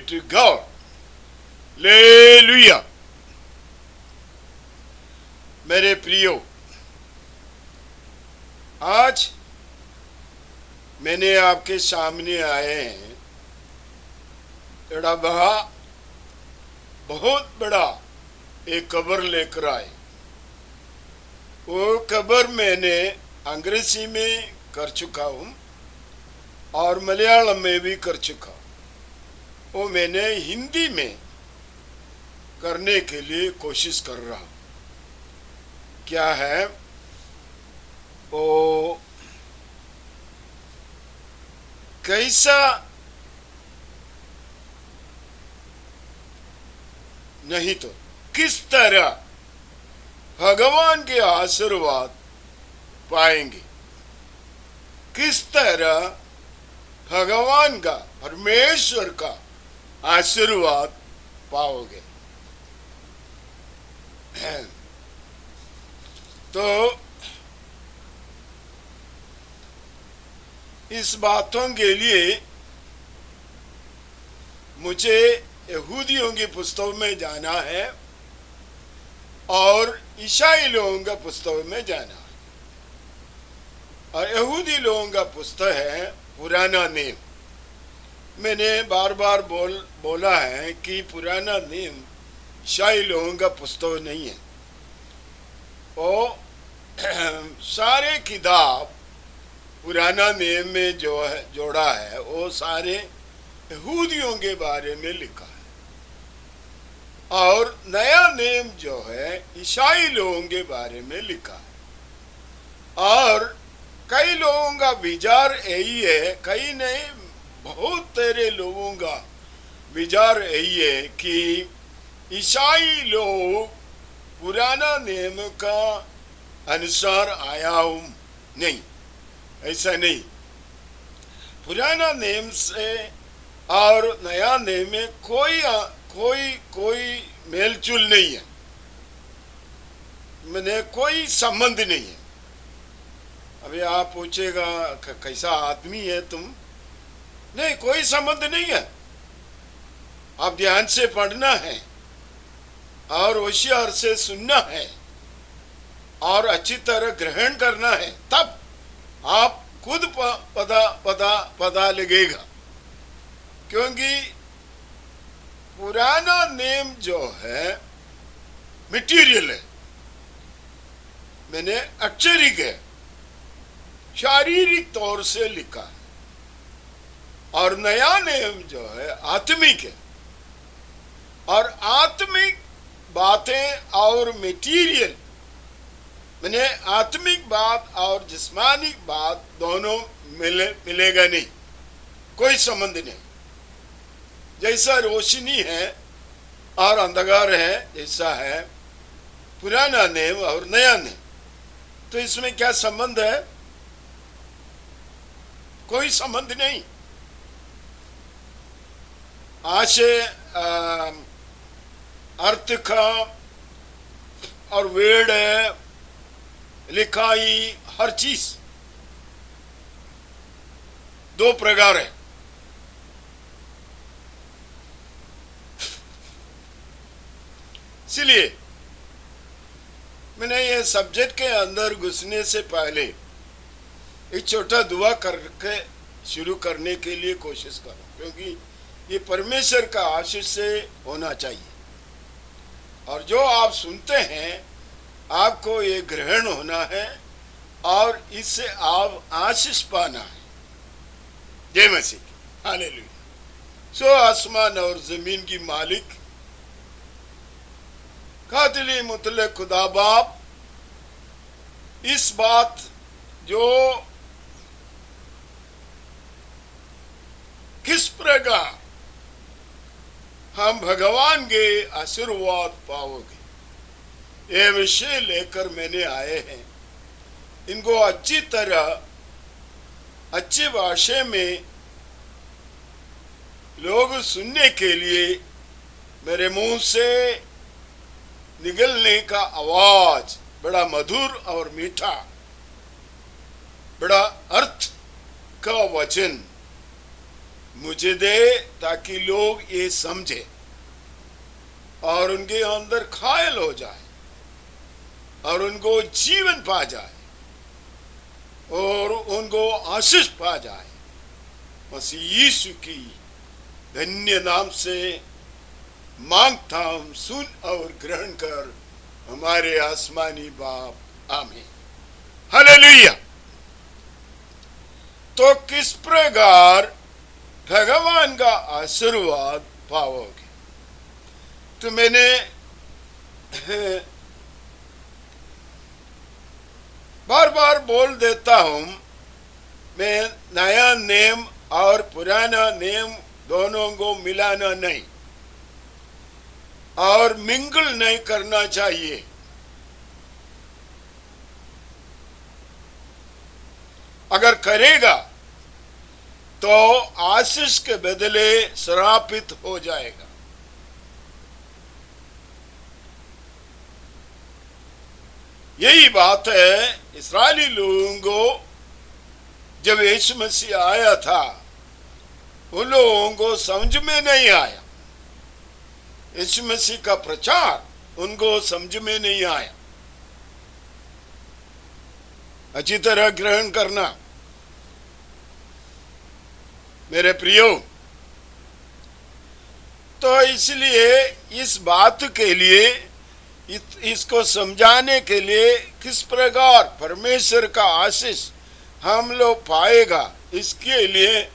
to God. Hallelujah. मेरे प्रियो, आज मैंने आपके सामने आए हैं बहुत बड़ा एक कब्र लेकर आए। वो कब्र मैंने अंग्रेजी में कर चुका हूँ और मलयालम में भी कर चुका। वो मैंने हिंदी में करने के लिए कोशिश कर रहा हूँ। क्या है वो, कैसा नहीं तो किस तरह भगवान के आशीर्वाद पाएंगे, किस तरह भगवान का, परमेश्वर का आशीर्वाद पाओगे। तो इस बातों के लिए मुझे यहूदियों की पुस्तक में जाना है और ईसाई लोगों का पुस्तक में जाना है। और यहूदी लोगों का पुस्तक है पुराना नियम। मैंने बार बार बोला है कि पुराना नियम ईसाई लोगों का पुस्तक नहीं है। वो सारे किताब पुराना नियम में जो है जोड़ा है, वो सारे यहूदियों के बारे में लिखा है। और नया नियम जो है ईसाई लोगों के बारे में लिखा है। और कई लोगों का विचार यही है, कई नहीं, बहुत तेरे लोगों का विचार यही है कि ईसाई लोग पुराना नियम का अनुसार आया हूं। नहीं, ऐसा नहीं। पुराना नियम से और नया नियम में कोई मेलचुल नहीं है, मैंने कोई संबंध नहीं है। अभी आप पूछेगा कैसा आदमी है तुम, नहीं, कोई संबंध नहीं है। आप ध्यान से पढ़ना है और होशियार से सुनना है और अच्छी तरह ग्रहण करना है, तब आप खुद पता लगेगा। क्योंकि पुराना नियम जो है मटेरियल है, मैंने अक्षरिक है, शारीरिक तौर से लिखा है। और नया नियम जो है आत्मिक है। और आत्मिक बातें और मटेरियल, मैंने आत्मिक बात और जिस्मानी बात दोनों मिलेगा नहीं, कोई संबंध नहीं। जैसा रोशनी है और अंधकार है, जैसा है पुराना नियम और नया नियम, तो इसमें क्या संबंध है? कोई संबंध नहीं। आशय, अर्थ का और वेद है, लिखाई, हर चीज दो प्रकार है। इसलिए मैंने ये सब्जेक्ट के अंदर घुसने से पहले एक छोटा दुआ करके शुरू करने के लिए कोशिश करूं, क्योंकि ये परमेश्वर का आशीष से होना चाहिए। और जो आप सुनते हैं आपको ये ग्रहण होना है और इससे आप आशीष पाना है। जय मसीह, हालेलुया। सो आसमान और जमीन की मालिक कातिली मुतले खुदा बाप, इस बात जो किस प्रकार हम भगवान के आशीर्वाद पाओगे, ये विषय लेकर मैंने आए हैं। इनको अच्छी तरह, अच्छी भाषा में लोग सुनने के लिए मेरे मुंह से निकलने का आवाज बड़ा मधुर और मीठा, बड़ा अर्थ का वचन मुझे दे, ताकि लोग ये समझे और उनके अंदर ख्याल हो जाए और उनको जीवन पा जाए और उनको आशीष पा जाए। मसीह यीशु की धन्य नाम से मांगता हूं, सुन और ग्रहण कर हमारे आसमानी बाप, आमीन। हालेलुया। तो किस प्रकार भगवान का आशीर्वाद पाओगे? तो मैंने बार बार बोल देता हूं, मैं नया नेम और पुराना नेम दोनों को मिलाना नहीं और मिंगल नहीं करना चाहिए। अगर करेगा तो आशीष के बदले श्रापित हो जाएगा। यही बात है इस्राएली लोगों को जब यीशु मसीह आया था, उन लोगों को समझ में नहीं आया। यीशु मसीह का प्रचार उनको समझ में नहीं आया। अच्छी तरह ग्रहण करना मेरे प्रियो। तो इसलिए इस बात के लिए, इसको समझाने के लिए किस प्रकार परमेश्वर का आशीष हम लोग पाएगा, इसके लिए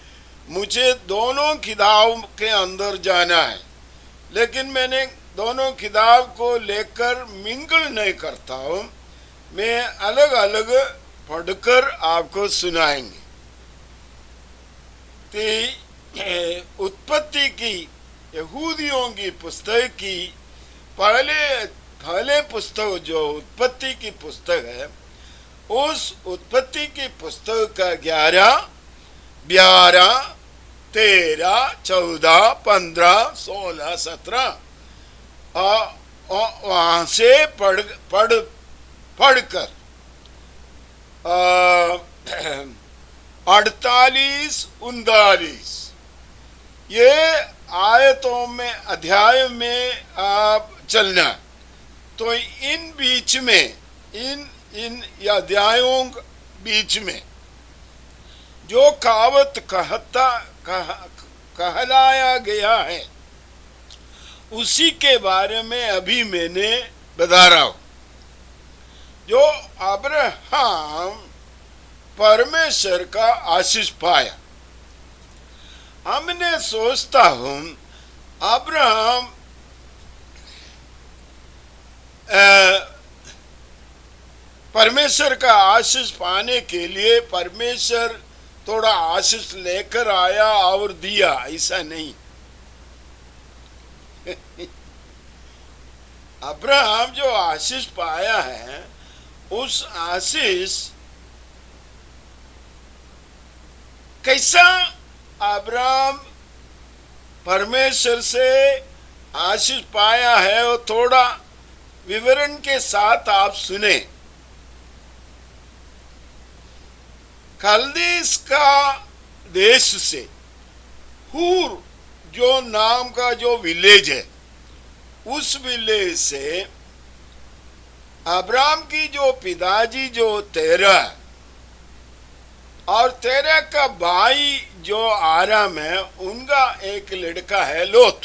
मुझे दोनों किताब के अंदर जाना है। लेकिन मैंने दोनों किताब को लेकर मिंगल नहीं करता हूं, मैं अलग अलग पढ़कर आपको सुनाएंगे। उत्पत्ति की, यहूदियों की पुस्तक की पहले पुस्तक जो उत्पत्ति की पुस्तक है, उस उत्पत्ति की पुस्तक का 11, 12, 13, 14, 15, 16, 17 वहां से पढ़कर 48, 39 ये आयतों में, अध्याय में आप चलना। तो इन बीच में, इन अध्यायों बीच में जो कहावत कहलाया गया है, उसी के बारे में अभी मैंने बता रहा हूं। जो अब्राहम परमेश्वर का आशीष पाया, हमने सोचता हूं अब्राहम परमेश्वर का आशीष पाने के लिए परमेश्वर थोड़ा आशीष लेकर आया और दिया, ऐसा नहीं। अब्राहम जो आशीष पाया है, उस आशीष कैसा अब्राहम परमेश्वर से आशीष पाया है, वो थोड़ा विवरण के साथ आप सुने। कल्दीस का देश से हूर जो नाम का जो विलेज है, उस विलेज से अब्राहम की जो पिताजी जो तेरह और तेरह का भाई जो आराम है, उनका एक लड़का है लोत।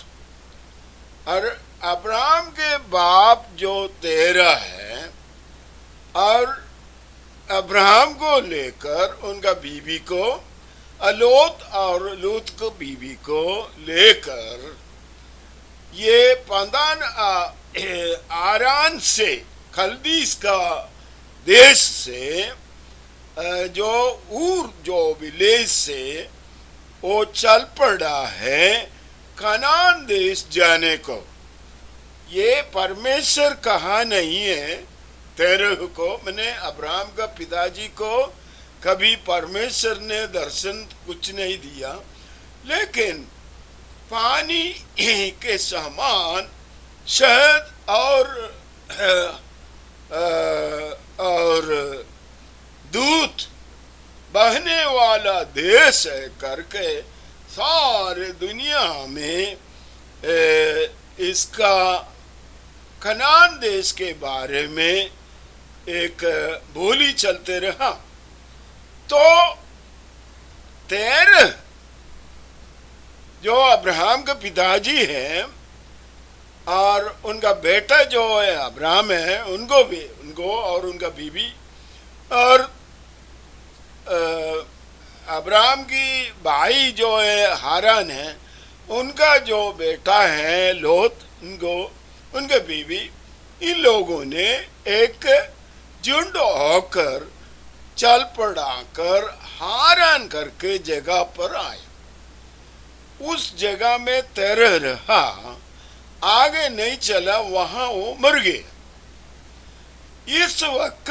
और अब्राहम के बाप जो तेरह है और अब्राहम को लेकर उनका बीवी को, लोत और लूत को बीवी को लेकर ये पदान आरान से, कल्दीस का देश से, जो ऊर जो विलेज से वो चल पड़ा है कनान देश जाने को। ये परमेश्वर कहा नहीं है तेरह को। मैंने अब्राहम का पिताजी को कभी परमेश्वर ने दर्शन कुछ नहीं दिया, लेकिन पानी के समान शहद और दूध बहने वाला देश है करके सारे दुनिया में इसका कनान देश के बारे में एक बोली चलते रहा। तो 13 जो अब्राहम के पिताजी हैं और उनका बेटा जो है अब्राहम है, उनको और उनका बीवी, और अब्राहम की भाई जो है हारान है, उनका जो बेटा है लोत, उनके बीवी, इन लोगों ने एक झुंड होकर चल पड़ाकर हारान करके जगह पर आए। उस जगह में 13 रहा, आगे नहीं चला, वहां वो मर गया। इस वक्त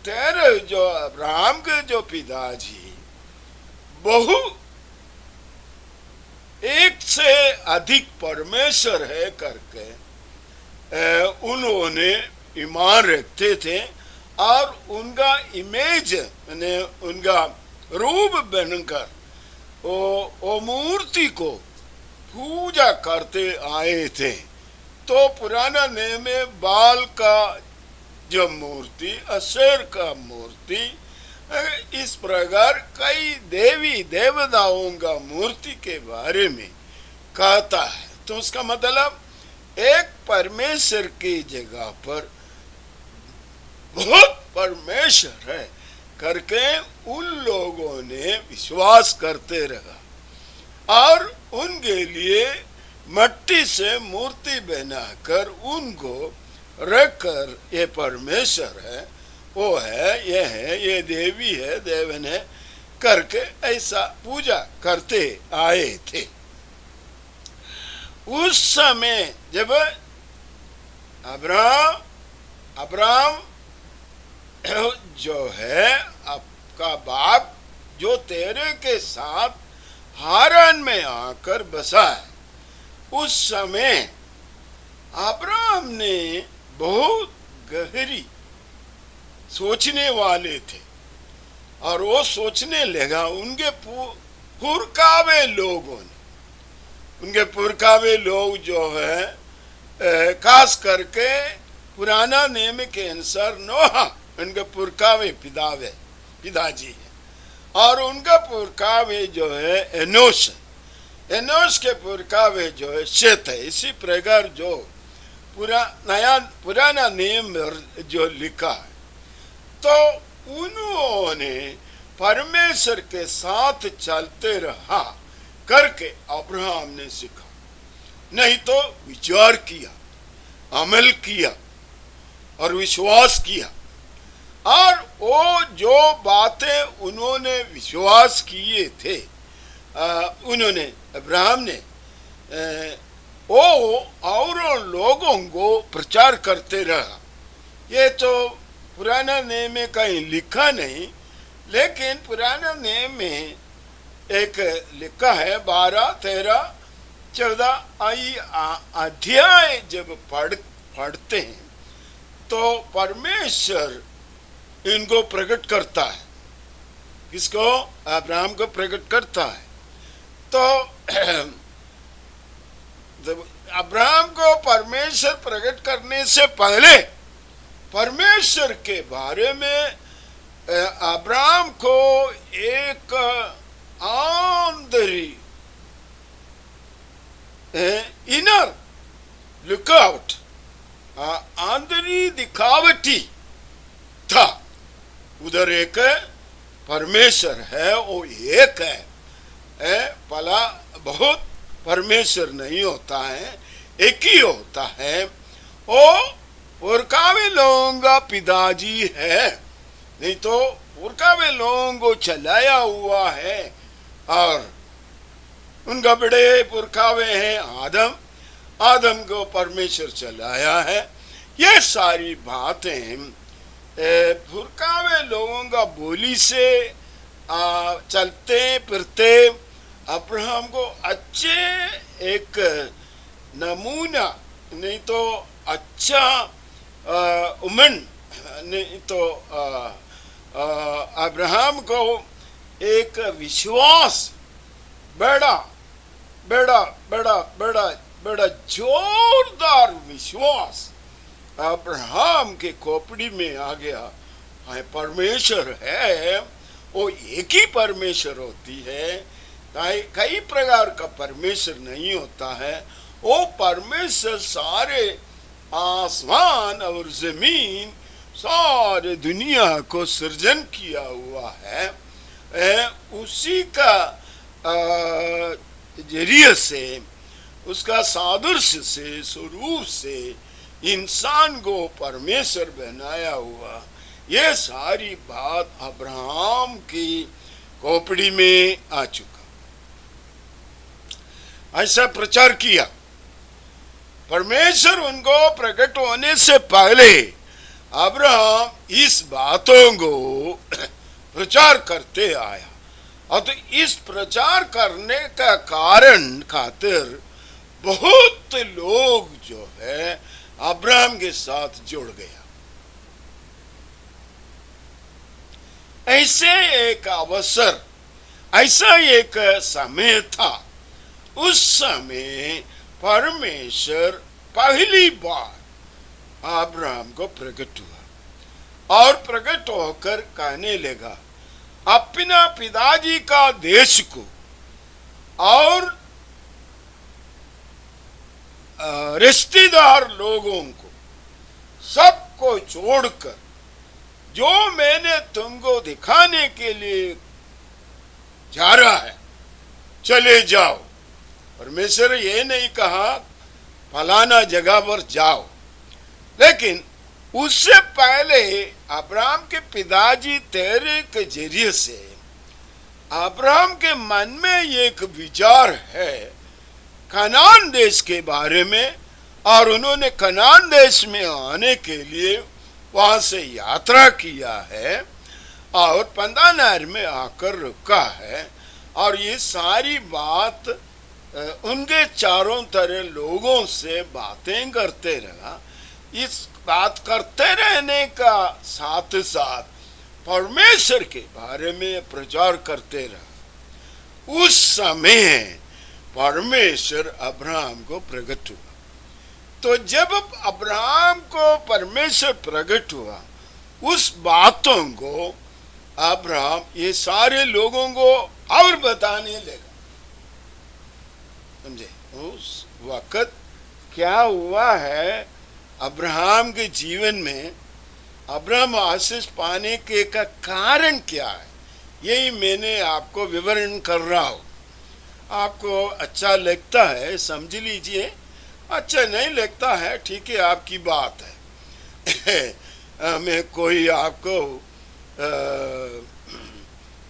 13 जो अब्राहम के जो पिताजी बहु एक से अधिक परमेश्वर है करके उन्होंने ईमान रखते थे और उनका इमेज यानी उनका रूप बनकर वो मूर्ति को पूजा करते आए थे। तो पुराना नियम में बाल का जो मूर्ति, अशेर का मूर्ति, इस प्रकार कई देवी देवताओं का मूर्ति के बारे में कहता है। तो उसका मतलब एक परमेश्वर की जगह पर बहुत परमेश्वर है करके उन लोगों ने विश्वास करते रहा और उनके लिए मट्टी से मूर्ति बनाकर उनको रखकर ये परमेश्वर है, वो है, ये देवी है, देवन है करके ऐसा पूजा करते आए थे। उस समय जब अब्राहम जो है आपका बाप जो तेरे के साथ हारान में आकर बसा है, उस समय अब्राहम ने बहुत गहरी सोचने वाले थे और वो सोचने लगा उनके पुरखावे लोगों ने, उनके पुरखावे लोग जो है खास करके पुराना नियम के अनुसार नोहा उनके पुरखावे पिताजी है और उनका पुरखावे जो है एनोश के पुरखावे जो है शेत है। इसी प्रकार जो पुराना नियम जो लिखा है, तो उन्होंने परमेश्वर के साथ चलते रहा करके अब्राहम ने सीखा, नहीं तो विचार किया, अमल किया और विश्वास किया। और वो जो बातें उन्होंने विश्वास किए थे, उन्होंने अब्राहम ने वो और लोगों को प्रचार करते रहा। ये तो पुराना नियम में कहीं लिखा नहीं, लेकिन पुराना नियम में एक लिखा है 12, 13, 14 अध्याय जब पढ़ते हैं तो परमेश्वर इनको प्रकट करता है। किसको? अब्राहम को प्रकट करता है। तो जब अब्राहम को परमेश्वर प्रकट करने से पहले परमेश्वर के बारे में अब्राहम को एक आंतरिक इनर लुकआउट, आंतरिक दिखावटी था। उधर एक परमेश्वर है, वो एक है, भला बहुत परमेश्वर नहीं होता है, एक ही होता है। वो पुरखावे लोगों का पिताजी है, नहीं तो पुरखावे लोगों को चलाया हुआ है और उनका बड़े पुरखावे हैं आदम को परमेश्वर चलाया है। ये सारी बातें पुरखावे लोगों का बोली से चलते फिरते अब्राहम को अच्छे एक नमूना, नहीं तो अच्छा उमन, नहीं तो अब्राहम को एक विश्वास बड़ा बड़ा बड़ा बड़ा बड़ा जोरदार विश्वास अब्राहम के खोपड़ी में आ गया। है परमेश्वर है, वो एक ही परमेश्वर होती है, कई प्रकार का परमेश्वर नहीं होता है। वो परमेश्वर सारे आसमान और जमीन, सारे दुनिया को सृजन किया हुआ है, उसी का जरिए से, उसका सादृश्य से, स्वरूप से इंसान को परमेश्वर बनाया हुआ। ये सारी बात अब्राहम की खोपड़ी में आ चुका। ऐसा प्रचार किया। परमेश्वर उनको प्रकट होने से पहले अब्राहम इस बातों को प्रचार करते आया, और तो इस प्रचार करने का कारण खातिर बहुत लोग जो है अब्राहम के साथ जुड़ गया। ऐसे एक अवसर, ऐसा एक समय था। उस समय परमेश्वर पहली बार अब्राहम को प्रकट हुआ और प्रकट होकर कहने लगा, अपना पिताजी का देश को और रिश्तेदार लोगों को सबको छोड़कर जो मैंने तुमको दिखाने के लिए जा रहा है, चले जाओ। परमेश्वर ये नहीं कहा फलाना जगह पर जाओ, लेकिन उससे पहले अब्राहम के पिताजी तेरे के जरिए से अब्राहम के मन में एक विचार है कनान देश के बारे में, और उन्होंने कनान देश में आने के लिए वहां से यात्रा किया है और पंदानार में आकर रुका है। और ये सारी बात उनके चारों तरह लोगों से बातें करते रहा। इस बात करते रहने का साथ साथ परमेश्वर के बारे में प्रचार करते रहा। उस समय परमेश्वर अब्राहम को प्रकट हुआ। तो जब अब्राहम को परमेश्वर प्रकट हुआ, उस बातों को अब्राहम ये सारे लोगों को और बताने लगा। समझे? उस वक्त क्या हुआ है अब्राहम के जीवन में, अब्राहम आशीष पाने के का कारण क्या है, यही मैंने आपको विवरण कर रहा हूं। आपको अच्छा लगता है समझ लीजिए, अच्छा नहीं लगता है ठीक है, आपकी बात है। मैं कोई आपको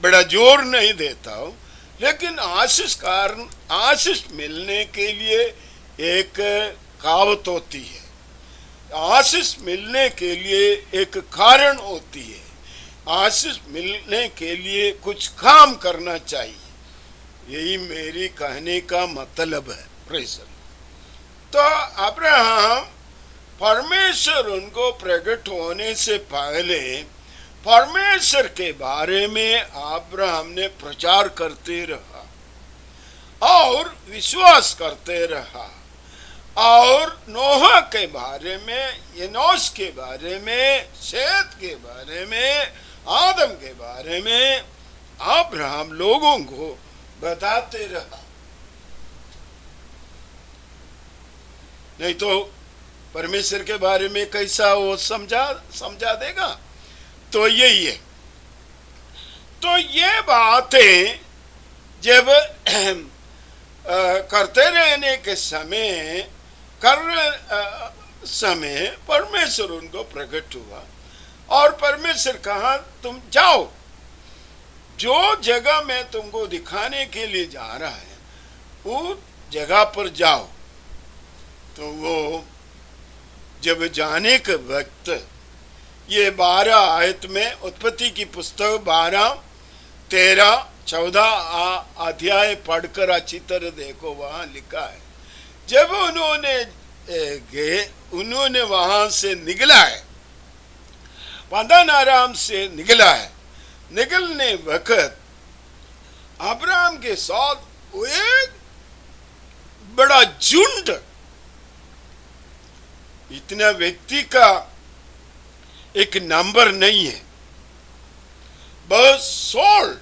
बड़ा जोर नहीं देता हूं, लेकिन आशीष मिलने के लिए एक कहावत होती है, आशीष मिलने के लिए एक कारण होती है, आशीष मिलने के लिए कुछ काम करना चाहिए। यही मेरी कहने का मतलब है। प्रेज़। तो अब्राहम, परमेश्वर उनको प्रकट होने से पहले परमेश्वर के बारे में अब्राहम ने प्रचार करते रहा और विश्वास करते रहा, और नोहा के बारे में, एनोश के बारे में, शेत के बारे में, आदम के बारे में अब्राहम लोगों को बताते रहा। नहीं तो परमेश्वर के बारे में कैसा वो समझा देगा। तो यही है। तो ये बातें जब करते रहने के समय परमेश्वर उनको प्रकट हुआ और परमेश्वर कहा तुम जाओ, जो जगह मैं तुमको दिखाने के लिए जा रहा है वो जगह पर जाओ। तो वो जब जाने के वक्त ये 12 आयत में, उत्पत्ति की पुस्तक 12, 13, 14 अध्याय पढ़कर अच्छी तरह देखो, वहां लिखा है जब उन्होंने वहां से निकला है, पद्दन आराम से निकला है, निकलने वक्त अब्राहम के साथ वो एक बड़ा झुंड, इतना व्यक्ति का एक नंबर नहीं है, बस सोल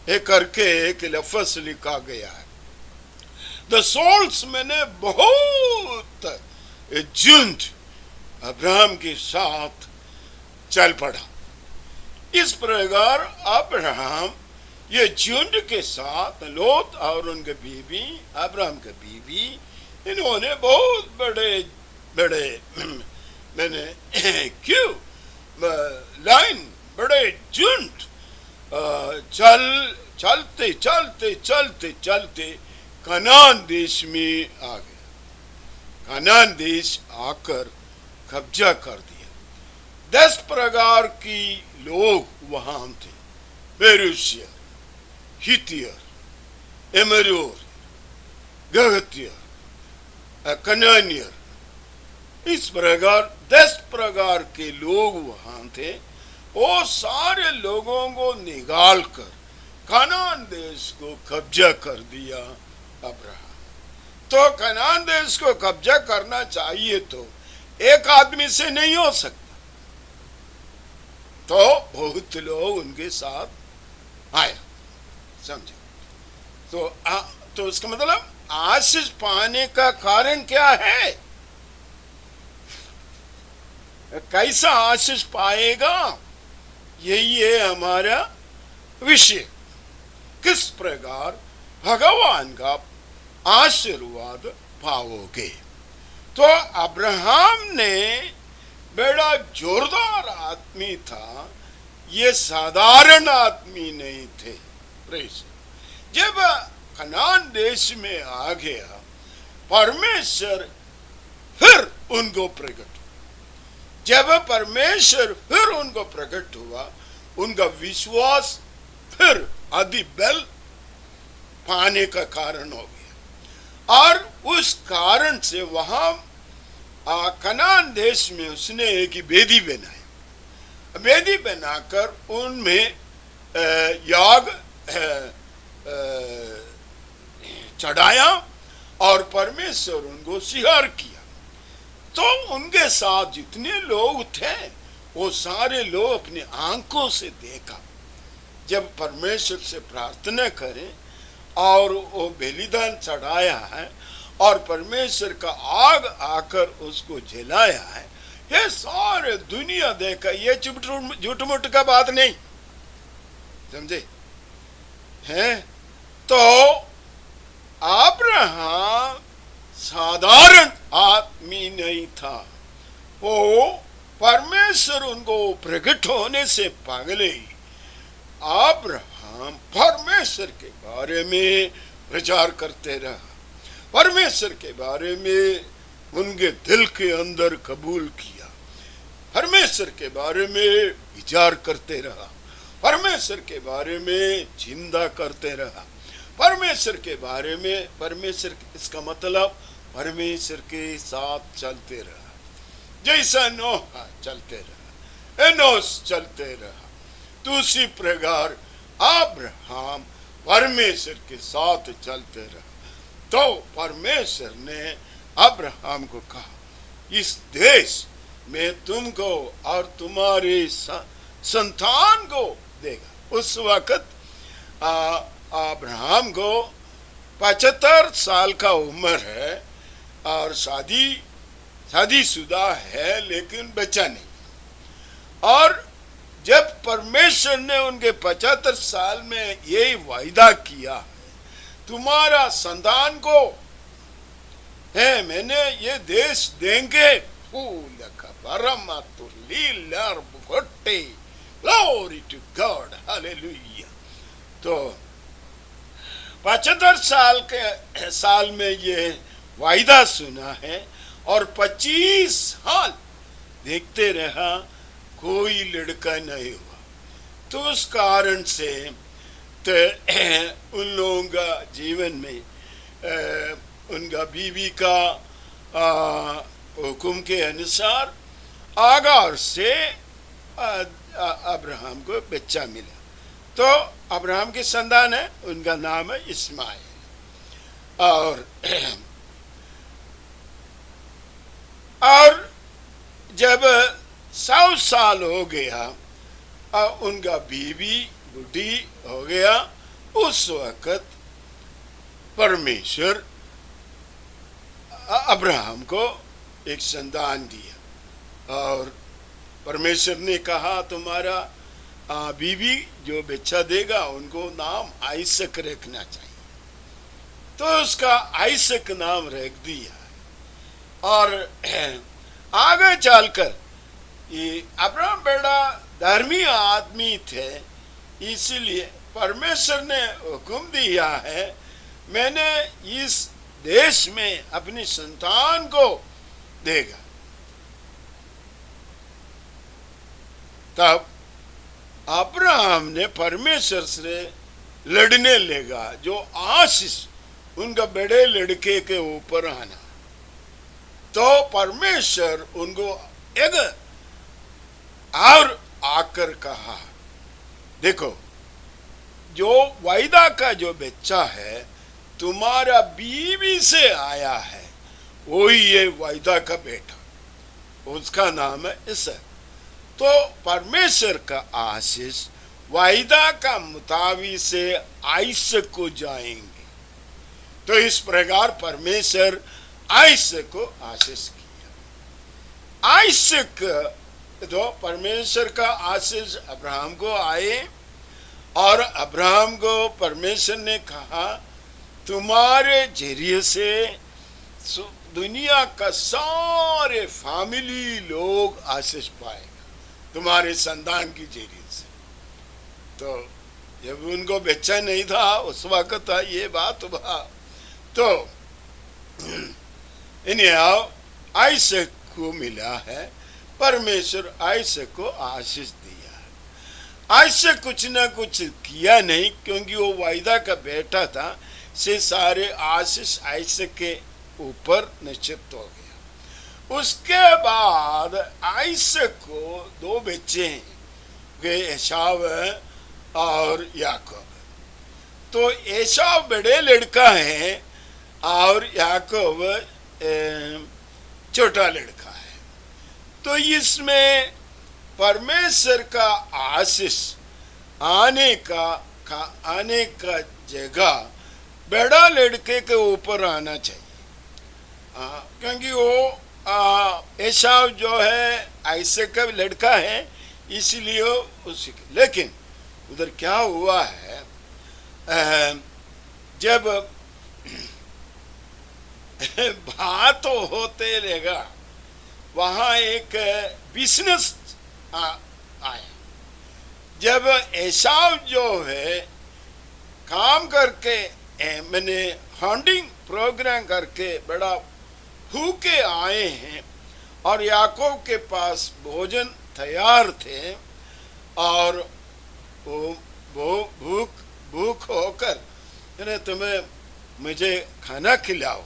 एक करके एक लफ्ज लिखा गया है। द सोल्स मैंने बहुत झुंड अब्राहम के साथ चल पड़ा। इस प्रकार अब्राहम ये झुंड के साथ लोत और उनके बीवी, अब्राहम के बीवी, इन्होंने बहुत बड़े बड़े मैंने क्यों लाइन बड़े झुंड चलते चलते चलते चलते कनान देश में आ गए। कनान देश आकर कब्जा कर दिया। 10 प्रकार की लोग वहां थे, पेरुसियर, हितियर, एमोरियर, गहतियर, कनानियर, इस प्रकार 10 प्रकार के लोग वहां थे। वो सारे लोगों को निकाल कर कनान देश को कब्जा कर दिया अब्राहम। तो कनान देश को कब्जा करना चाहिए तो एक आदमी से नहीं हो सकता, तो बहुत लोग उनके साथ आए, समझे? तो इसका मतलब आशीष पाने का कारण क्या है? कैसा आशीष पाएगा, यही है हमारा विषय। किस प्रकार भगवान का आशीर्वाद पाओगे? तो अब्राहम ने बड़ा जोरदार आदमी था, ये साधारण आदमी नहीं थे। प्रेस जब कनान देश में आ गया, परमेश्वर फिर उनको प्रकट हुआ। जब परमेश्वर फिर उनको प्रकट हुआ, उनका विश्वास फिर अधिक बल पाने का कारण हो गया, और उस कारण से वहां कनान देश में उसने एक वेदी बनाई। वेदी बनाकर उनमें याग चढ़ाया और परमेश्वर उनको सिहार किया। तो उनके साथ जितने लोग थे वो सारे लोग अपनी आंखों से देखा। जब परमेश्वर से प्रार्थना करें और वो बलिदान चढ़ाया है और परमेश्वर का आग आकर उसको जलाया है, ये सारे दुनिया देखा। ये झूठ मूठ का बात नहीं, समझे हैं? तो अब्राहम साधारण आदमी नहीं था, वो परमेश्वर उनको प्रकट होने से पहले ही अब्राहम परमेश्वर के बारे में प्रचार करते रहा, परमेश्वर के बारे में उनके दिल के अंदर कबूल किया, परमेश्वर के बारे में विचार करते रहा, परमेश्वर के बारे में चिंता करते रहा, परमेश्वर के बारे में, परमेश्वर इसका मतलब परमेश्वर के साथ चलते रहा। जैसा नोहा चलते रहा, एनोस चलते रहा, तो उसी प्रकार अब्राहम परमेश्वर के साथ चलते रहा। तो परमेश्वर ने अब्राहम को कहा, इस देश में तुमको और तुम्हारे संतान को देगा। उस वक्त अब्राहम को 75 साल का उम्र है और शादीशुदा है, लेकिन बच्चा नहीं। और जब परमेश्वर ने उनके 75 साल में यही वायदा किया, तुम्हारा संतान को है मैंने ये देश देंगे, ग्लोरी टू गॉड, हालेलुया। तो 75 साल में ये वायदा सुना है और 25 साल देखते रहा, कोई लड़का नहीं हुआ। तो उस कारण से तो उन लोगों का जीवन में उनका बीवी का हुक्म के अनुसार आगार से अब्राहम को बच्चा मिला। तो अब्राहम के संतान है, उनका नाम है इस्माइल। और और जब 100 साल हो गया और उनका बीवी बूढ़ी हो गया, उस वक्त परमेश्वर अब्राहम को एक संतान दिया और परमेश्वर ने कहा तुम्हारा बीवी जो बच्चा देगा उनको नाम आइसक रखना चाहिए। तो उसका आइसक नाम रख दिया। और आगे चलकर ये अब्राहम बड़ा धर्मी आदमी थे, इसलिए परमेश्वर ने हुक्म दिया है मैंने इस देश में अपनी संतान को देगा। तब अब्राहम ने परमेश्वर से लड़ने लगा, जो आशीष उनका बड़े लड़के के ऊपर आना। तो परमेश्वर उनको एक और आकर कहा, देखो जो वायदा का जो बच्चा है तुम्हारा बीवी से आया है, वही ये वायदा का बेटा, उसका नाम है इसहाक। तो परमेश्वर का आशीष वायदा का मुताबिक से आइसक को जाएंगे। तो इस प्रकार परमेश्वर आइसक को आशीष किया। आइसक तो परमेश्वर का आशीष अब्राहम को आए और अब्राहम को परमेश्वर ने कहा तुम्हारे जरिए से दुनिया का सारे फैमिली लोग आशीष पाएगा, तुम्हारे संतान की जरिए से। तो जब उनको बच्चा नहीं था उस वक्त ये बात हुआ। तो इन्हें आइसक को मिला है, परमेश्वर आइसक को आशीष दिया। आइसक कुछ ना कुछ किया नहीं, क्योंकि वो वायदा का बेटा था, से सारे आशीष आइसक के ऊपर निश्चित हो गया। उसके बाद आइसक को 2 बच्चे हैं, एसाव और याकूब। तो एसाव बड़े लड़का है और याकूब छोटा लड़का है। तो इसमें परमेश्वर का आशीष आने का जगह बड़ा लड़के के ऊपर आना चाहिए, क्योंकि वो एसाव जो है आइसक का लड़का है, इसलिए उसी। लेकिन उधर क्या हुआ है, जब बात होते रहेगा वहां एक बिजनेस आया। जब एसाव जो है काम करके मैंने हंटिंग प्रोग्राम करके बड़ा भूखे आए हैं और याकूब के पास भोजन तैयार थे और वो भूख होकर तुम्हें मुझे खाना खिलाओ।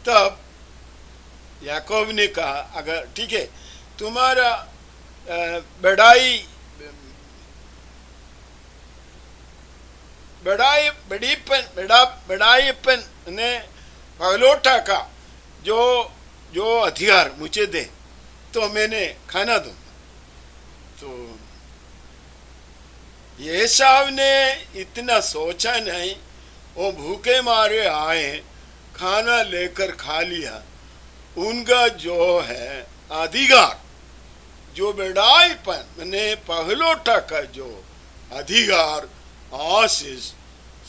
तब याकूब ने कहा अगर ठीक है तुम्हारा बड़ाईपन ने पगलोटा का जो हथियार मुझे दे तो मैंने खाना दूंगा। तो एसाव ने इतना सोचा नहीं, वो भूखे मारे आए, खाना लेकर खा लिया। उनका जो है अधिकार, जो बड़ाईपन ने पहलोटा का जो अधिकार आशीष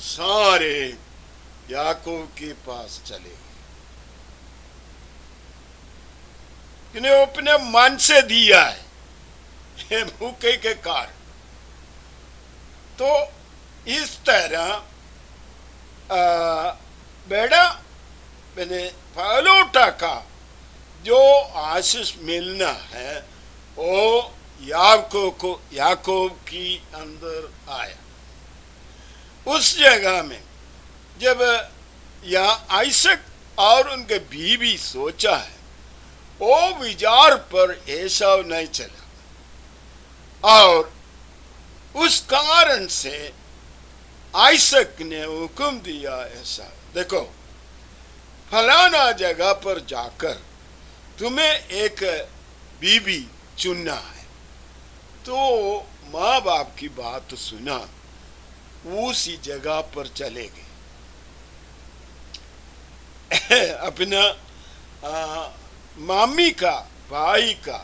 सारे याकूब के पास चले गए। अपने मन से दिया है भूखे के कारण। तो इस तरह बेड़ा मैंने पहलोटा का जो आशीष मिलना है वो याकूब की अंदर आया। उस जगह में जब आइसक और उनके बीवी सोचा है, वो विचार पर एसाव नहीं चला और उस कारण से आइसक ने हुक्म दिया ऐसा, देखो फलाना जगह पर जाकर तुम्हें एक बीबी चुनना है। तो माँ बाप की बात सुना, उसी जगह पर चले गए। अपना मामी का भाई का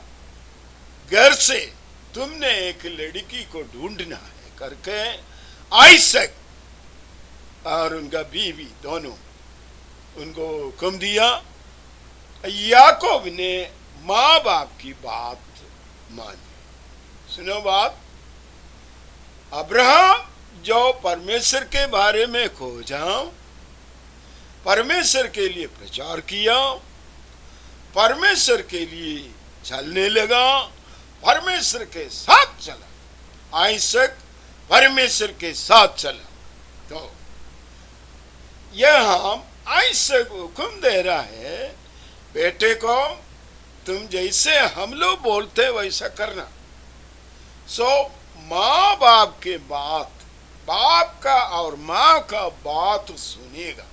घर से तुमने एक लड़की को ढूंढना है करके आइसक और उनका बीवी दोनों उनको हुक्म दिया। याकूब ने माँ बाप की बात मानी। सुनो बात, अब्राहम जो परमेश्वर के बारे में खोजा, परमेश्वर के लिए प्रचार किया, परमेश्वर के लिए चलने लगा, परमेश्वर के साथ चला। आइसक परमेश्वर के साथ चला। तो यह आइसक हुक्म दे रहा है, बेटे को तुम जैसे हम लोग बोलते वैसा करना। सो माँ बाप के बात, बाप का और माँ का बात सुनेगा,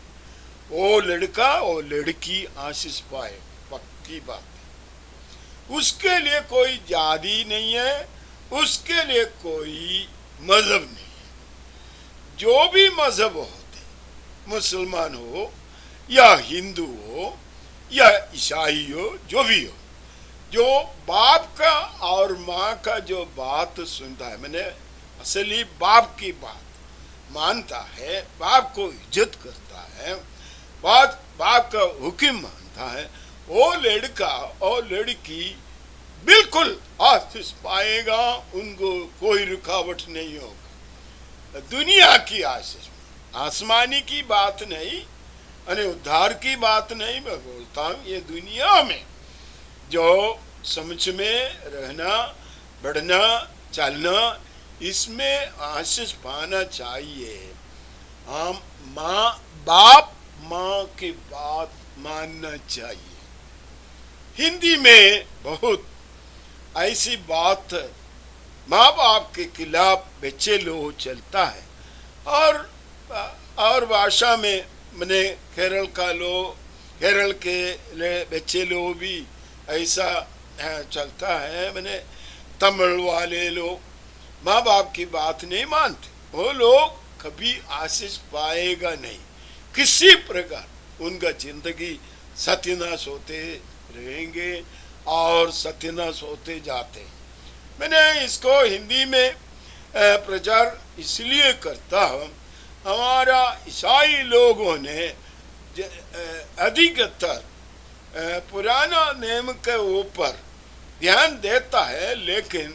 वो लड़का वो लड़की आशीष पाए, पक्की बात है। उसके लिए कोई जाति नहीं है, उसके लिए कोई मजहब नहीं है। जो भी मजहब होते, मुसलमान हो या हिंदू हो या ईसाई हो, जो भी हो, जो बाप का और माँ का जो बात सुनता है, मैंने असली बाप की बात मानता है, बाप को इज्जत करता है, बाप का हुक्म मानता है, वो लड़का और लड़की बिल्कुल आशीष पाएगा, उनको कोई रुकावट नहीं होगा। दुनिया की आशीष, आसमानी की बात नहीं, अने उद्धार की बात नहीं मैं बोलता हूँ। ये दुनिया में जो समझ में रहना, बढ़ना, चलना, इसमें आशीष पाना चाहिए। हम बाप माँ की बात मानना चाहिए। हिंदी में बहुत ऐसी बात माँ बाप के खिलाफ बच्चे लोग चलता है, और भाषा में मैंने केरल के बच्चे लोग भी ऐसा चलता है। मैंने तमिल वाले लोग माँ बाप की बात नहीं मानते, वो लोग कभी आशीष पाएगा नहीं। किसी प्रकार उनका जिंदगी सत्यानाश होते रहेंगे और सत्यानाश होते जाते हैं। मैंने इसको हिंदी में प्रचार इसलिए करता हूँ, हमारा ईसाई लोगों ने अधिकतर पुराना नियम के ऊपर ध्यान देता है, लेकिन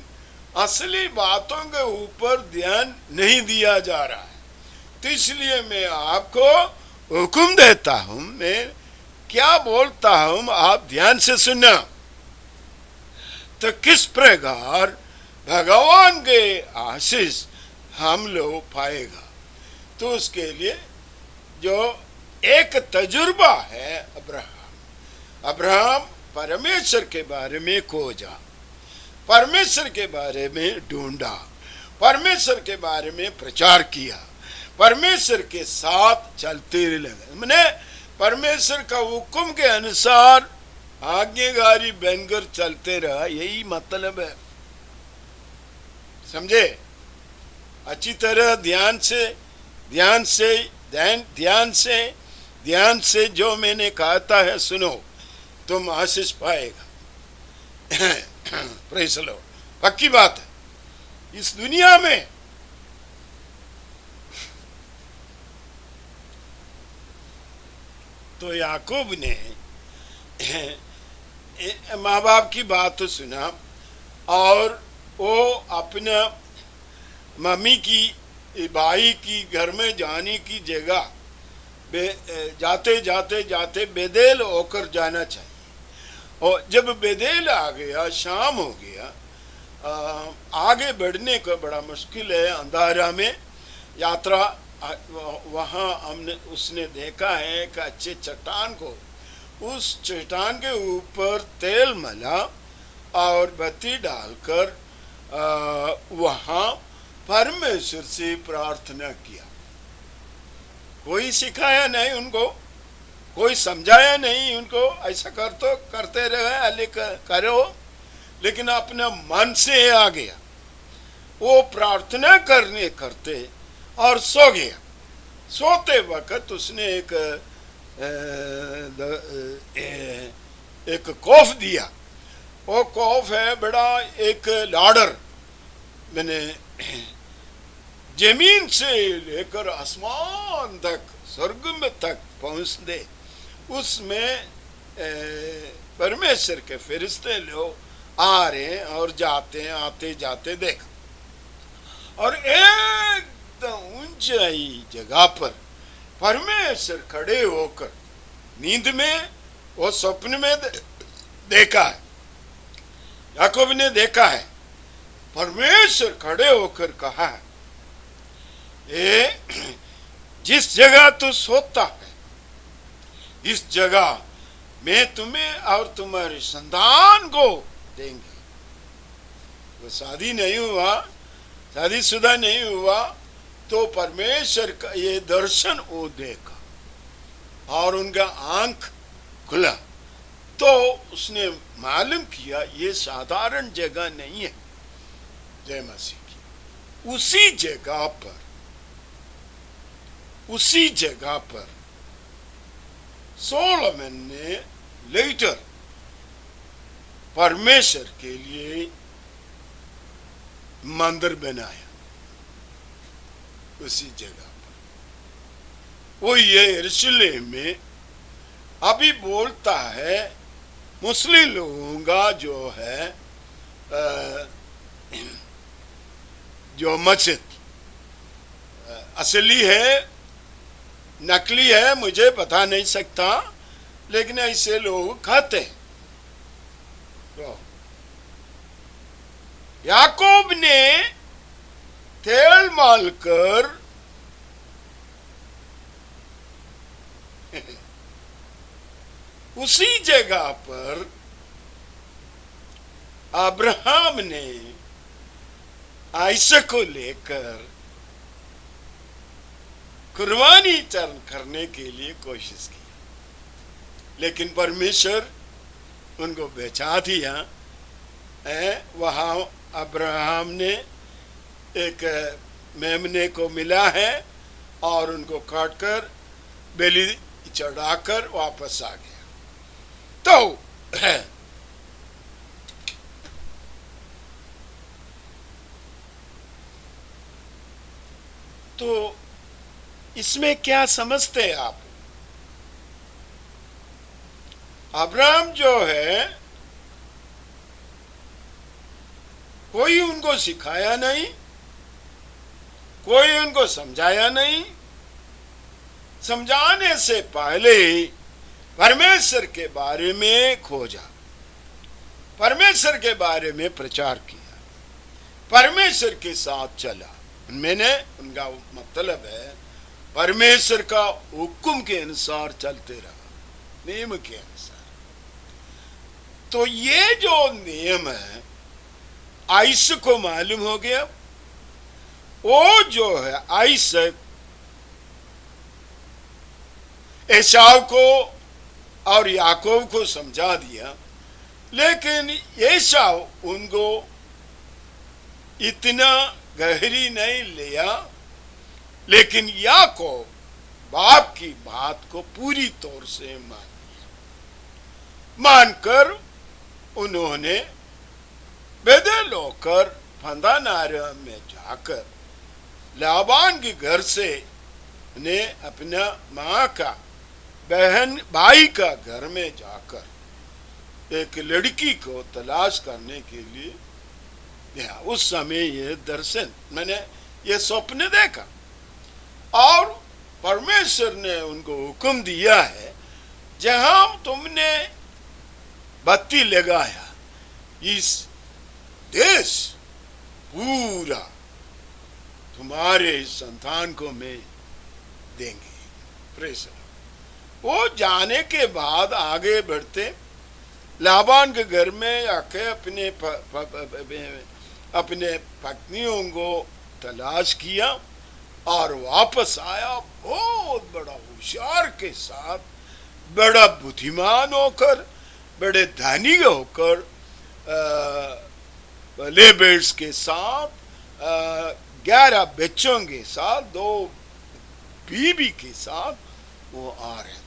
असली बातों के ऊपर ध्यान नहीं दिया जा रहा है। तो इसलिए मैं आपको हुक्म देता हूं, मैं क्या बोलता हूं आप ध्यान से सुनना। तो किस प्रकार भगवान के आशीष हम लोग पाएगा, तो उसके लिए जो एक तजुर्बा है, अब्राहम परमेश्वर के बारे में खोजा, परमेश्वर के बारे में ढूंढा, परमेश्वर के बारे में प्रचार किया, परमेश्वर के साथ चलते लगे। मैंने परमेश्वर का हुक्म के अनुसार आज्ञाकारी बनकर चलते रहा, यही मतलब है। समझे? अच्छी तरह ध्यान से जो मैंने कहता है सुनो, तुम आशीष पाएगा। Praise the Lord. पक्की बात है। इस दुनिया में तो याकूब ने माँ बाप की बात सुना, और वो अपना मम्मी की भाई की घर में जाने की जगह जाते बेदेल होकर जाना चाहिए। और जब बेदेल आ गया, शाम हो गया, आगे बढ़ने का बड़ा मुश्किल है, अंधारा में यात्रा। वहाँ उसने देखा है कि अच्छे चट्टान को, उस चट्टान के ऊपर तेल मला और बत्ती डालकर वहाँ परमेश्वर से प्रार्थना किया। कोई सिखाया नहीं उनको, कोई समझाया नहीं उनको, ऐसा कर तो करते रहे करो, लेकिन अपने मन से आ गया। वो प्रार्थना करने करते और सो गया। सोते वक्त उसने एक खौफ दिया। वो खौफ है बड़ा एक लाडर, मैंने जमीन से लेकर आसमान तक, स्वर्ग में तक पहुंच दे, उसमें परमेश्वर के फरिश्ते लोग आ रहे और जाते आते जाते देख। और एकदम ऊंचाई जगह पर परमेश्वर खड़े होकर, नींद में वो स्वप्न में देखा है, याकूब ने देखा है, परमेश्वर खड़े होकर कहा है, ए जिस जगह तू सोता है, इस जगह मैं तुम्हें और तुम्हारे संतान को देंगे। वो शादी नहीं हुआ, शादीशुदा नहीं हुआ, तो परमेश्वर का ये दर्शन वो देखा और उनका आंख खुला, तो उसने मालूम किया ये साधारण जगह नहीं है। जय मसीह की। उसी जगह पर सोलोमन ने लेटर परमेश्वर के लिए मंदिर बनाया। उसी जगह पर वो ये यरूशलेम में अभी बोलता है, मुस्लिम लोगों का जो है जो मस्जिद असली है नकली है मुझे पता नहीं सकता, लेकिन ऐसे लोग खाते हैं। तो याकूब ने तेल मालकर उसी जगह पर अब्राहम ने आइसक को लेकर कुर्बानी चरण करने के लिए कोशिश की, लेकिन परमेश्वर उनको बचा दिया। वहां अब्राहम ने एक मेमने को मिला है और उनको काटकर बलि चढ़ाकर वापस आ गया। तो इसमें क्या समझते हैं आप? अब्राहम जो है कोई उनको सिखाया नहीं, कोई उनको समझाया नहीं, समझाने से पहले ही परमेश्वर के बारे में खोजा, परमेश्वर के बारे में प्रचार किया, परमेश्वर के साथ चला। मैंने उनका मतलब है परमेश्वर का हुक्म के अनुसार चलते रहा, नियम के अनुसार। तो ये जो नियम है आइसक को मालूम हो गया। वो जो है आइसक एसाव को और याकूब को समझा दिया, लेकिन एसाव उनको इतना गहरी नहीं लिया, लेकिन याकूब बाप की बात को पूरी तौर से मानकर उन्होंने बेदल होकर फंदानारा में जाकर लाबान के घर से ने अपना माँ का बहन भाई का घर में जाकर एक लड़की को तलाश करने के लिए गया। उस समय ये दर्शन मैंने ये स्वप्न देखा और परमेश्वर ने उनको हुक्म दिया है, जहां तुमने बत्ती लगाया इस देश पूरा तुम्हारे संतान को मैं देंगे। प्रेस वो जाने के बाद आगे बढ़ते लाबान के घर में आके अपने पत्नियों को तलाश किया और वापस आया बहुत बड़ा होशियार के साथ बड़ा बुद्धिमान होकर, बड़े धनी होकर, लेबर्स के साथ, 11 बच्चों के साथ, 2 बीबी के साथ वो आ रहे थे।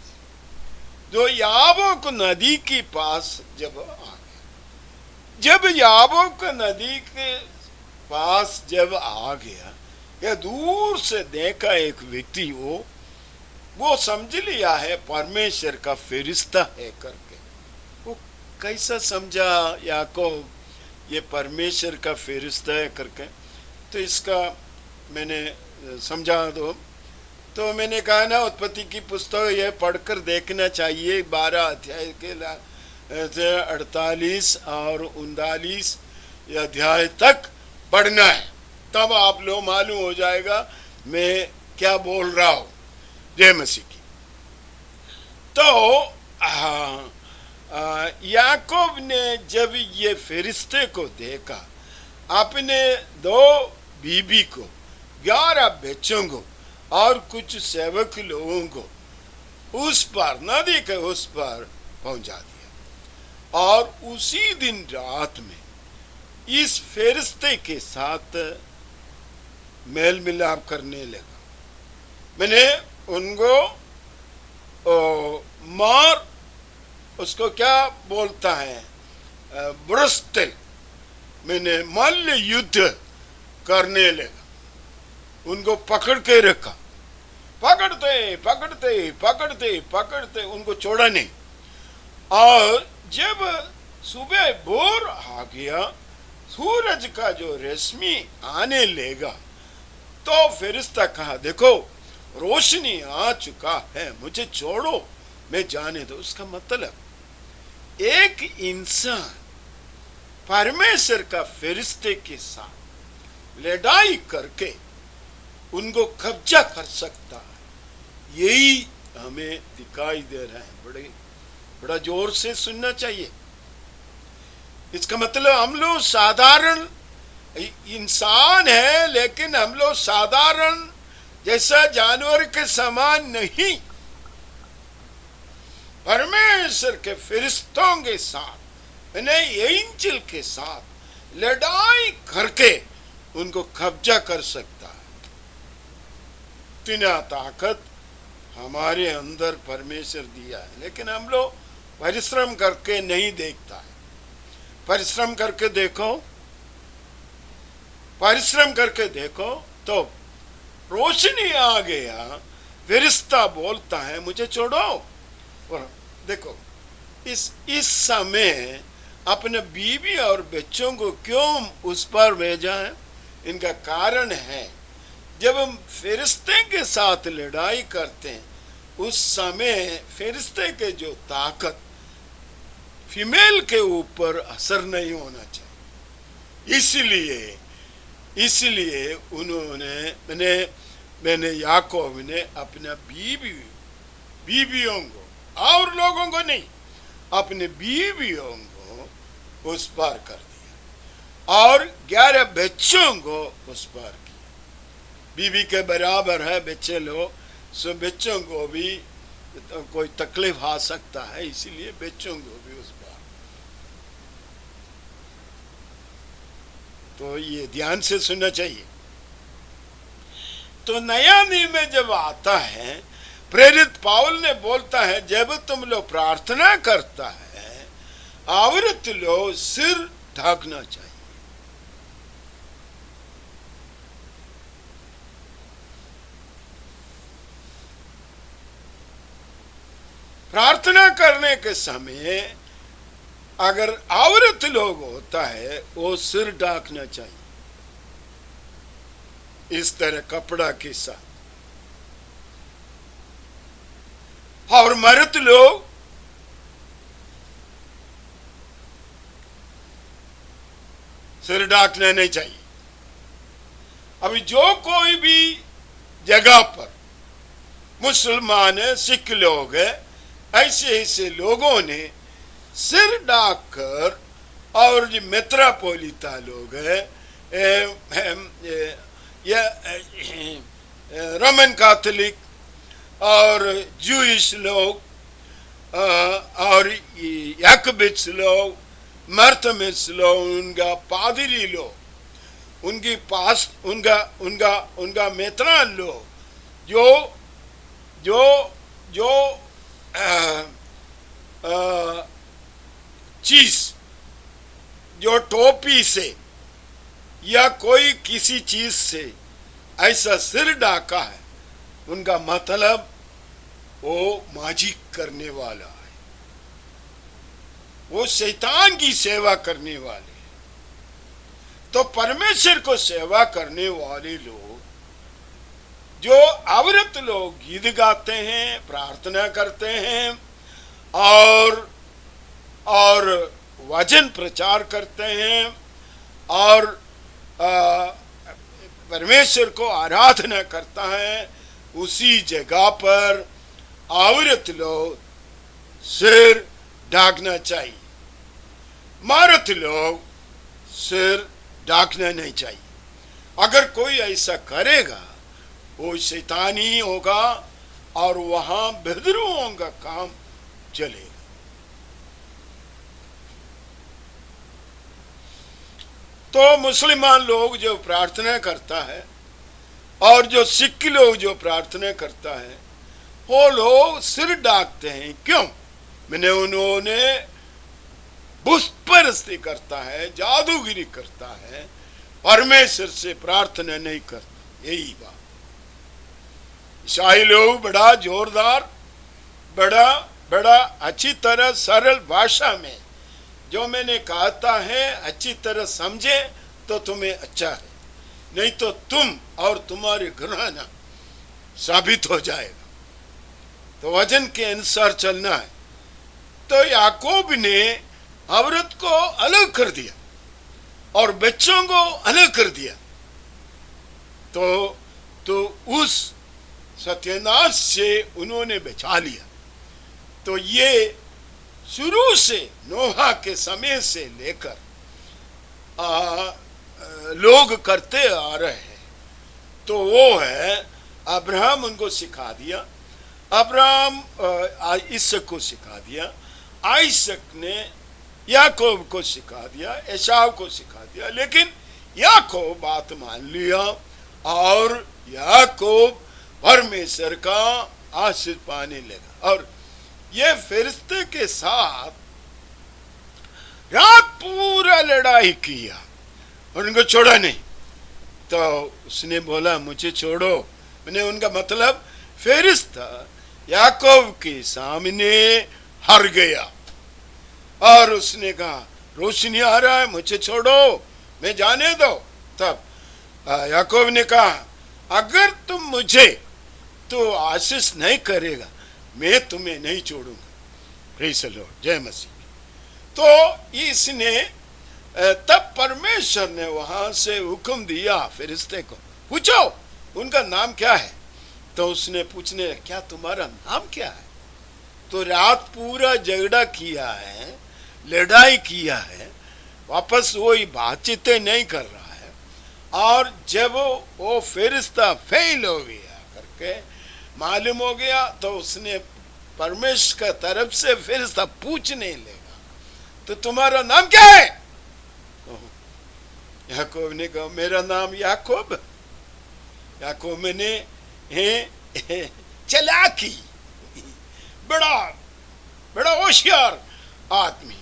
जो याबोक नदी के पास जब आ गया, जब याबोक नदी के पास जब आ गया, या दूर से देखा एक व्यक्ति, वो समझ लिया है परमेश्वर का फरिश्ता है करके। वो कैसा समझा याकूब ये परमेश्वर का फरिश्ता है करके? तो इसका मैंने समझा दो। तो मैंने कहा ना, उत्पत्ति की पुस्तक ये पढ़कर देखना चाहिए, 12 अध्याय के 48 और 39 अध्याय तक पढ़ना है, तब आप लोग मालूम हो जाएगा मैं क्या बोल रहा हूं। जय मसीह की। तो याकूब ने जब ये फरिश्ते को देखा, अपने 2 बीबी को, 11 बच्चों को और कुछ सेवक लोगों को उस पर, नदी के उस पर पहुंचा दिया, और उसी दिन रात में इस फरिश्ते के साथ मेल मिलाप करने लगा। मैंने उनको मार, उसको क्या बोलता है, ब्रस्tel, मैंने मल्ल युद्ध करने लगा। उनको पकड़ के रखा, पकड़ते पकड़ते पकड़ते पकड़ते उनको छोड़ा नहीं। और जब सुबह भोर आ गया, सूरज का जो रश्मि आने लगा, तो फरिश्ता कहा, देखो रोशनी आ चुका है, मुझे छोड़ो, मैं जाने दो। उसका मतलब एक इंसान परमेश्वर का फरिश्ते के साथ लड़ाई करके उनको कब्जा कर सकता है, यही हमें दिखाई दे रहा है। बड़ा जोर से सुनना चाहिए। इसका मतलब हम लोग साधारण इंसान है, लेकिन हम लोग साधारण जैसा जानवर के समान नहीं, परमेश्वर के फरिश्तों के साथ, एंजल के साथ लड़ाई करके उनको कब्जा कर सकता है। इतना ताकत हमारे अंदर परमेश्वर दिया है, लेकिन हम लोग परिश्रम करके नहीं देखता है। परिश्रम करके देखो, परिश्रम करके देखो, तो रोशनी आ गया, फरिश्ता बोलता है मुझे छोड़ो। और देखो इस समय अपने बीवी और बच्चों को क्यों उस पर भेजा है? इनका कारण है, जब हम फरिश्ते के साथ लड़ाई करते हैं, उस समय फरिश्ते के जो ताकत फीमेल के ऊपर असर नहीं होना चाहिए। इसलिए उन्होंने मैंने याकूब ने अपना बीवियों को, और लोगों को नहीं, अपने बीवियों को उस पार कर दिया, और 11 बच्चों को उस पार किया। बीवी के बराबर है बच्चे लोग, सो बच्चों को भी तो कोई तकलीफ आ सकता है, इसीलिए बच्चों को भी उस पार। तो ये ध्यान से सुनना चाहिए। तो नया नियम में जब आता है, प्रेरित पाउल ने बोलता है, जब तुम लोग प्रार्थना करता है, औरत लोग सिर ढकना चाहिए। प्रार्थना करने के समय अगर औरत लोग होता है, वो सिर ढकना चाहिए, इस तरह कपड़ा के साथ। और मर्द लोग सिर ढकना नहीं चाहिए। अभी जो कोई भी जगह पर मुसलमान है, सिख लोग है, ऐसे लोगों ने सिर ढककर, और जो मेट्रोपोलिटा लोग है, रोमन कैथोलिक और जूइश लोग, और याकूबिट्स लोग, मरतमिस लोग, उनका पादरी लोग, उनकी पास उनका उनका उनका मेत्रान लोग, जो जो जो चीज, जो टोपी से या कोई किसी चीज से ऐसा सिर ढाका है, उनका मतलब वो मैजिक करने वाला है, वो शैतान की सेवा करने वाले हैं। तो परमेश्वर को सेवा करने वाले लोग, जो अवरत लोग गीत गाते हैं, प्रार्थना करते हैं और वचन प्रचार करते हैं और परमेश्वर को आराधना करता है, उसी जगह पर औरत लोग सिर ढाकना चाहिए, मर्द लोग सिर ढाकना नहीं चाहिए। अगर कोई ऐसा करेगा वो शैतानी होगा और वहां बेदरुओं का काम चलेगा। तो मुसलमान लोग जो प्रार्थना करता है और जो सिख लोग जो प्रार्थना करता है, वो लोग सिर ढाकते हैं। क्यों? मैंने उन्होंने बुतपरस्ती करता है, जादूगिरी करता है, परमेश्वर से प्रार्थना नहीं करता। यही बात। ईसाई लोग बड़ा जोरदार, बड़ा अच्छी तरह सरल भाषा में जो मैंने कहता है अच्छी तरह समझे तो तुम्हें अच्छा है, नहीं तो तुम और तुम्हारे घराना साबित हो जाएगा। तो वचन के अनुसार चलना है। तो याकूब ने औरत को अलग कर दिया और बच्चों को अलग कर दिया। तो उस सत्यानाश से उन्होंने बचा लिया। तो ये शुरू से नोहा के समय से लेकर लोग करते आ रहे हैं। तो वो है अब्राहम उनको सिखा दिया, अब्राहम इसक को सिखा दिया, आइसक ने याकूब को सिखा दिया, एसाव को सिखा दिया। लेकिन याकूब बात मान लिया और याकूब परमेश्वर का आशीष पाने लगा। और ये फरिश्ते के साथ रात पूरा लड़ाई किया और उनको छोड़ा नहीं। तो उसने बोला मुझे छोड़ो। मैंने उनका मतलब फरिश्ता याकूब के सामने हार गया और उसने कहा रोशनी आ रहा है, मुझे छोड़ो, मैं जाने दो। तब याकूब ने कहा अगर तुम मुझे तो आशीष नहीं करेगा, मैं तुम्हें नहीं छोड़ूंगा। प्रेज़ द लॉर्ड, जय मसीह। तो इसने तब परमेश्वर ने वहां से हुक्म दिया फरिश्ते को, पूछो उनका नाम क्या है। तो उसने पूछने क्या तुम्हारा नाम क्या है। तो रात पूरा झगड़ा किया है, लड़ाई किया है, वापस वही बातचीतें नहीं कर रहा है। और जब वो फरिश्ता फेल हो गया करके मालूम हो गया, तो उसने परमेश्वर का तरफ से फरिश्ता पूछने लगा तो तुम्हारा नाम क्या है। याकूब ने कहा मेरा नाम याकूब। याकूब मैंने चालाकी, बड़ा होशियार आदमी।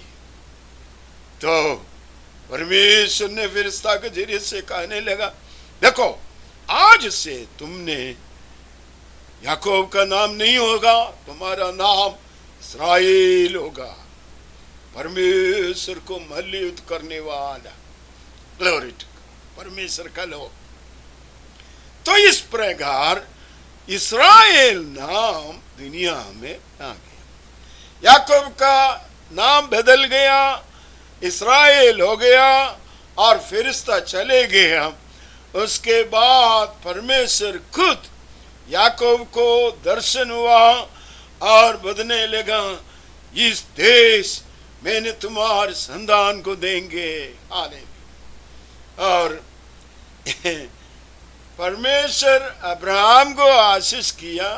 तो परमेश्वर ने फरिश्ता के जरिए से कहने लगा देखो आज से तुमने याकूब का नाम नहीं होगा, तुम्हारा नाम इस्राएल होगा, परमेश्वर को मल्लयुद्ध करने वाला। ग्लोरी टू गॉड, परमेश्वर का लोग। तो इस प्रकार इस्राएल नाम दुनिया में आ गया। याकूब का नाम बदल गया, इस्राएल हो गया और फरिश्ता चले गया। उसके बाद परमेश्वर खुद याकूब को दर्शन हुआ और बदलने लगा, इस देश मैंने तुम्हारे संतान को देंगे। हालेलुया। और परमेश्वर अब्राहम को आशीष किया,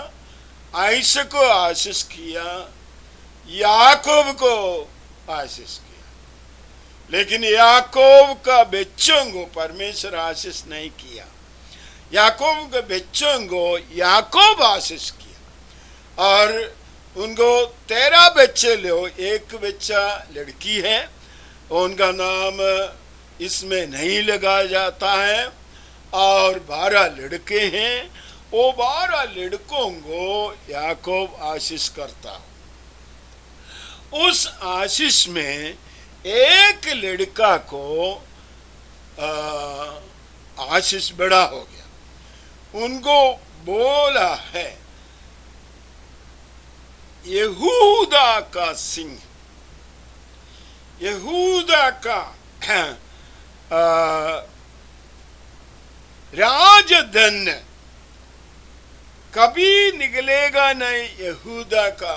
आइसक को आशीष किया याकूब को आशीष किया, लेकिन याकूब का बच्चों को परमेश्वर आशीष नहीं किया। याकूब के बच्चों को याकूब आशीष किया और उनको 13 बच्चे लो, एक बच्चा लड़की है, उनका नाम इसमें नहीं लगाया जाता है, और 12 लड़के हैं। वो 12 लड़कों को याकूब आशीष करता। उस आशीष में एक लड़का को आशीष बड़ा हो गया। उनको बोला है यहूदा का सिंह, यहूदा का राजधन कभी निकलेगा नहीं यहूदा का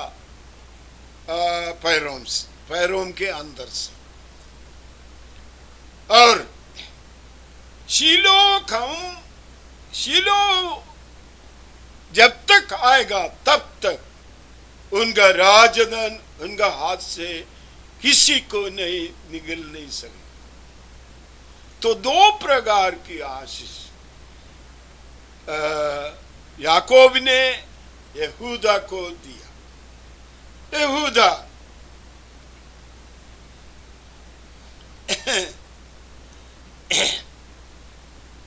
पैरों के अंदर से। और शीलो जब तक आएगा तब तक उनका राजधन उनका हाथ से किसी को नहीं निगल नहीं सके। तो 2 प्रकार की आशीष याकूब ने यहूदा को दिया। यहूदा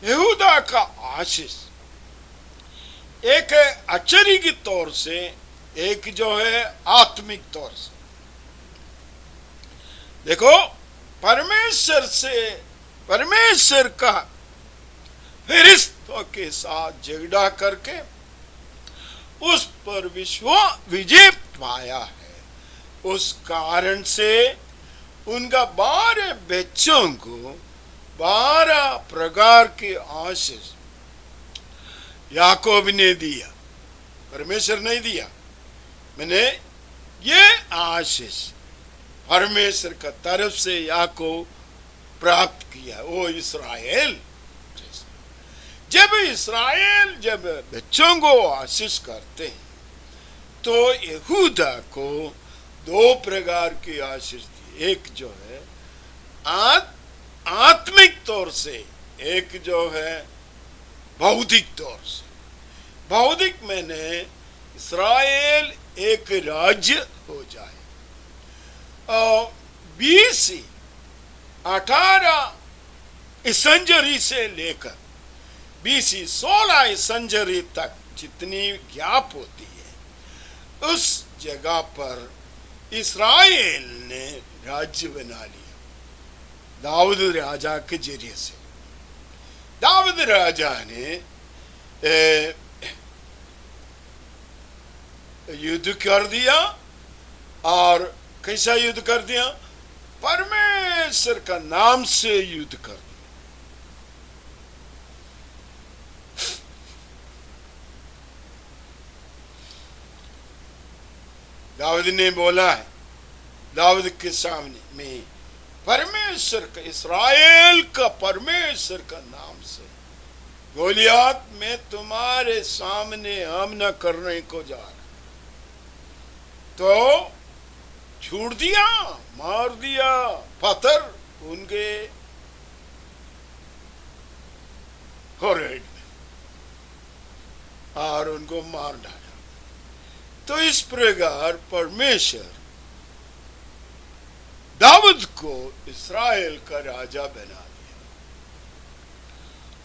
यहूदा का आशीष एक आश्चर्य के तौर से, एक जो है आत्मिक तौर से। देखो, परमेश्वर का फरिश्तों के साथ झगड़ा करके उस पर विजय पाया है। उस कारण से उनका 12 बच्चों को 12 प्रकार के आशीष याकूब ने दिया, परमेश्वर नहीं दिया। मैंने ये आशीष परमेश्वर का तरफ से याकूब प्राप्त किया। वो इस्राएल, जब बच्चों को आशीष करते हैं तो यहूदा को 2 प्रकार की आशीष दी। एक जो है आत्मिक तौर से, एक जो है भौतिक तौर से। भौतिक मैंने इस्राएल एक राज्य हो जाए। BC 18 सेंचुरी से लेकर BC 16 सेंचुरी तक जितनी गैप होती है, उस जगह पर इस्राएल ने राज्य बना लिया दाऊद राजा के जरिए से। दाऊद राजा ने युद्ध कर दिया। और कैसा युद्ध कर दिया? परमेश्वर का नाम से युद्ध कर दिया। दाऊद ने बोला है, दाऊद के सामने में परमेश्वर का, इस्राएल का परमेश्वर का नाम से गोलियत में तुम्हारे सामने हमला करने को जा रहा। तो छूट दिया, मार दिया पत्थर उनके फोरहेड में और उनको मार डाला। तो इस प्रकार परमेश्वर दाऊद को इस्राएल का राजा बना दिया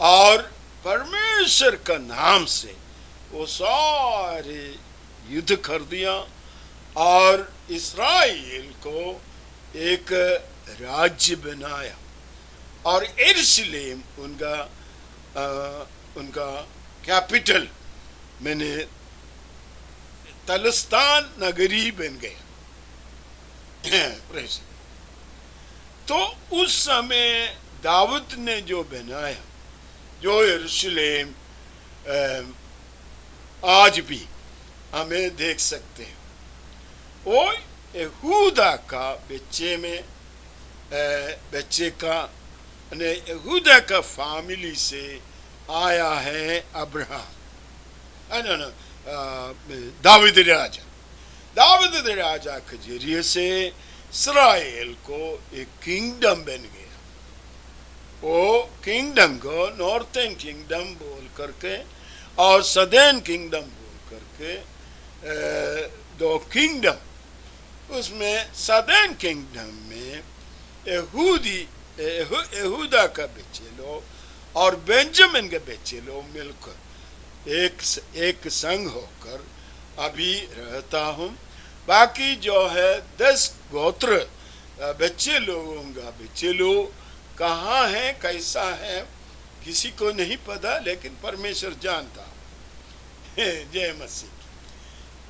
और परमेश्वर का नाम से वो सारे युद्ध कर दिया और इस्राएल को एक राज्य बनाया। और यरूशलेम उनका कैपिटल मैंने तलस्तान नगरी बन गया। तो उस समय दाऊद ने जो बनाया, जो यरूशलेम आज भी हमें देख सकते हैं, वो यहूदा का बच्चे का यहूदा का फैमिली से आया है। अब्राहम दाऊद राजा, दाऊद राजा के जरिए से इस्राएल को एक किंगडम बन गया। वो किंगडम को नॉर्थर्न किंगडम बोल करके और सदर्न किंगडम बोल करके दो किंगडम, उसमें सदर्न किंगडम में यहूदा का बच्चे लोग और बेंजामिन के बच्चे लोग मिलकर एक संग होकर अभी रहता हूँ। बाकी जो है 10 गोत्र बच्चे लोगों का बच्चे लोग कहाँ है, कैसा है, किसी को नहीं पता, लेकिन परमेश्वर जानता। जय मसीह।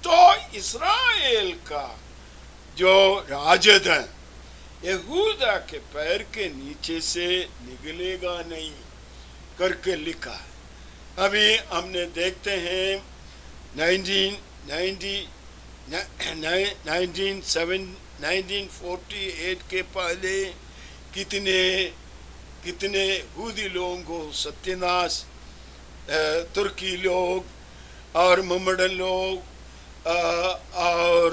तो इस्राएल का जो राजधन यहूदा के पैर के नीचे से निकलेगा नहीं करके लिखा है। अभी हमने देखते हैं 1948 के पहले कितने यहूदी लोगों को सत्यानाश, तुर्की लोग और मोहम्मडन लोग और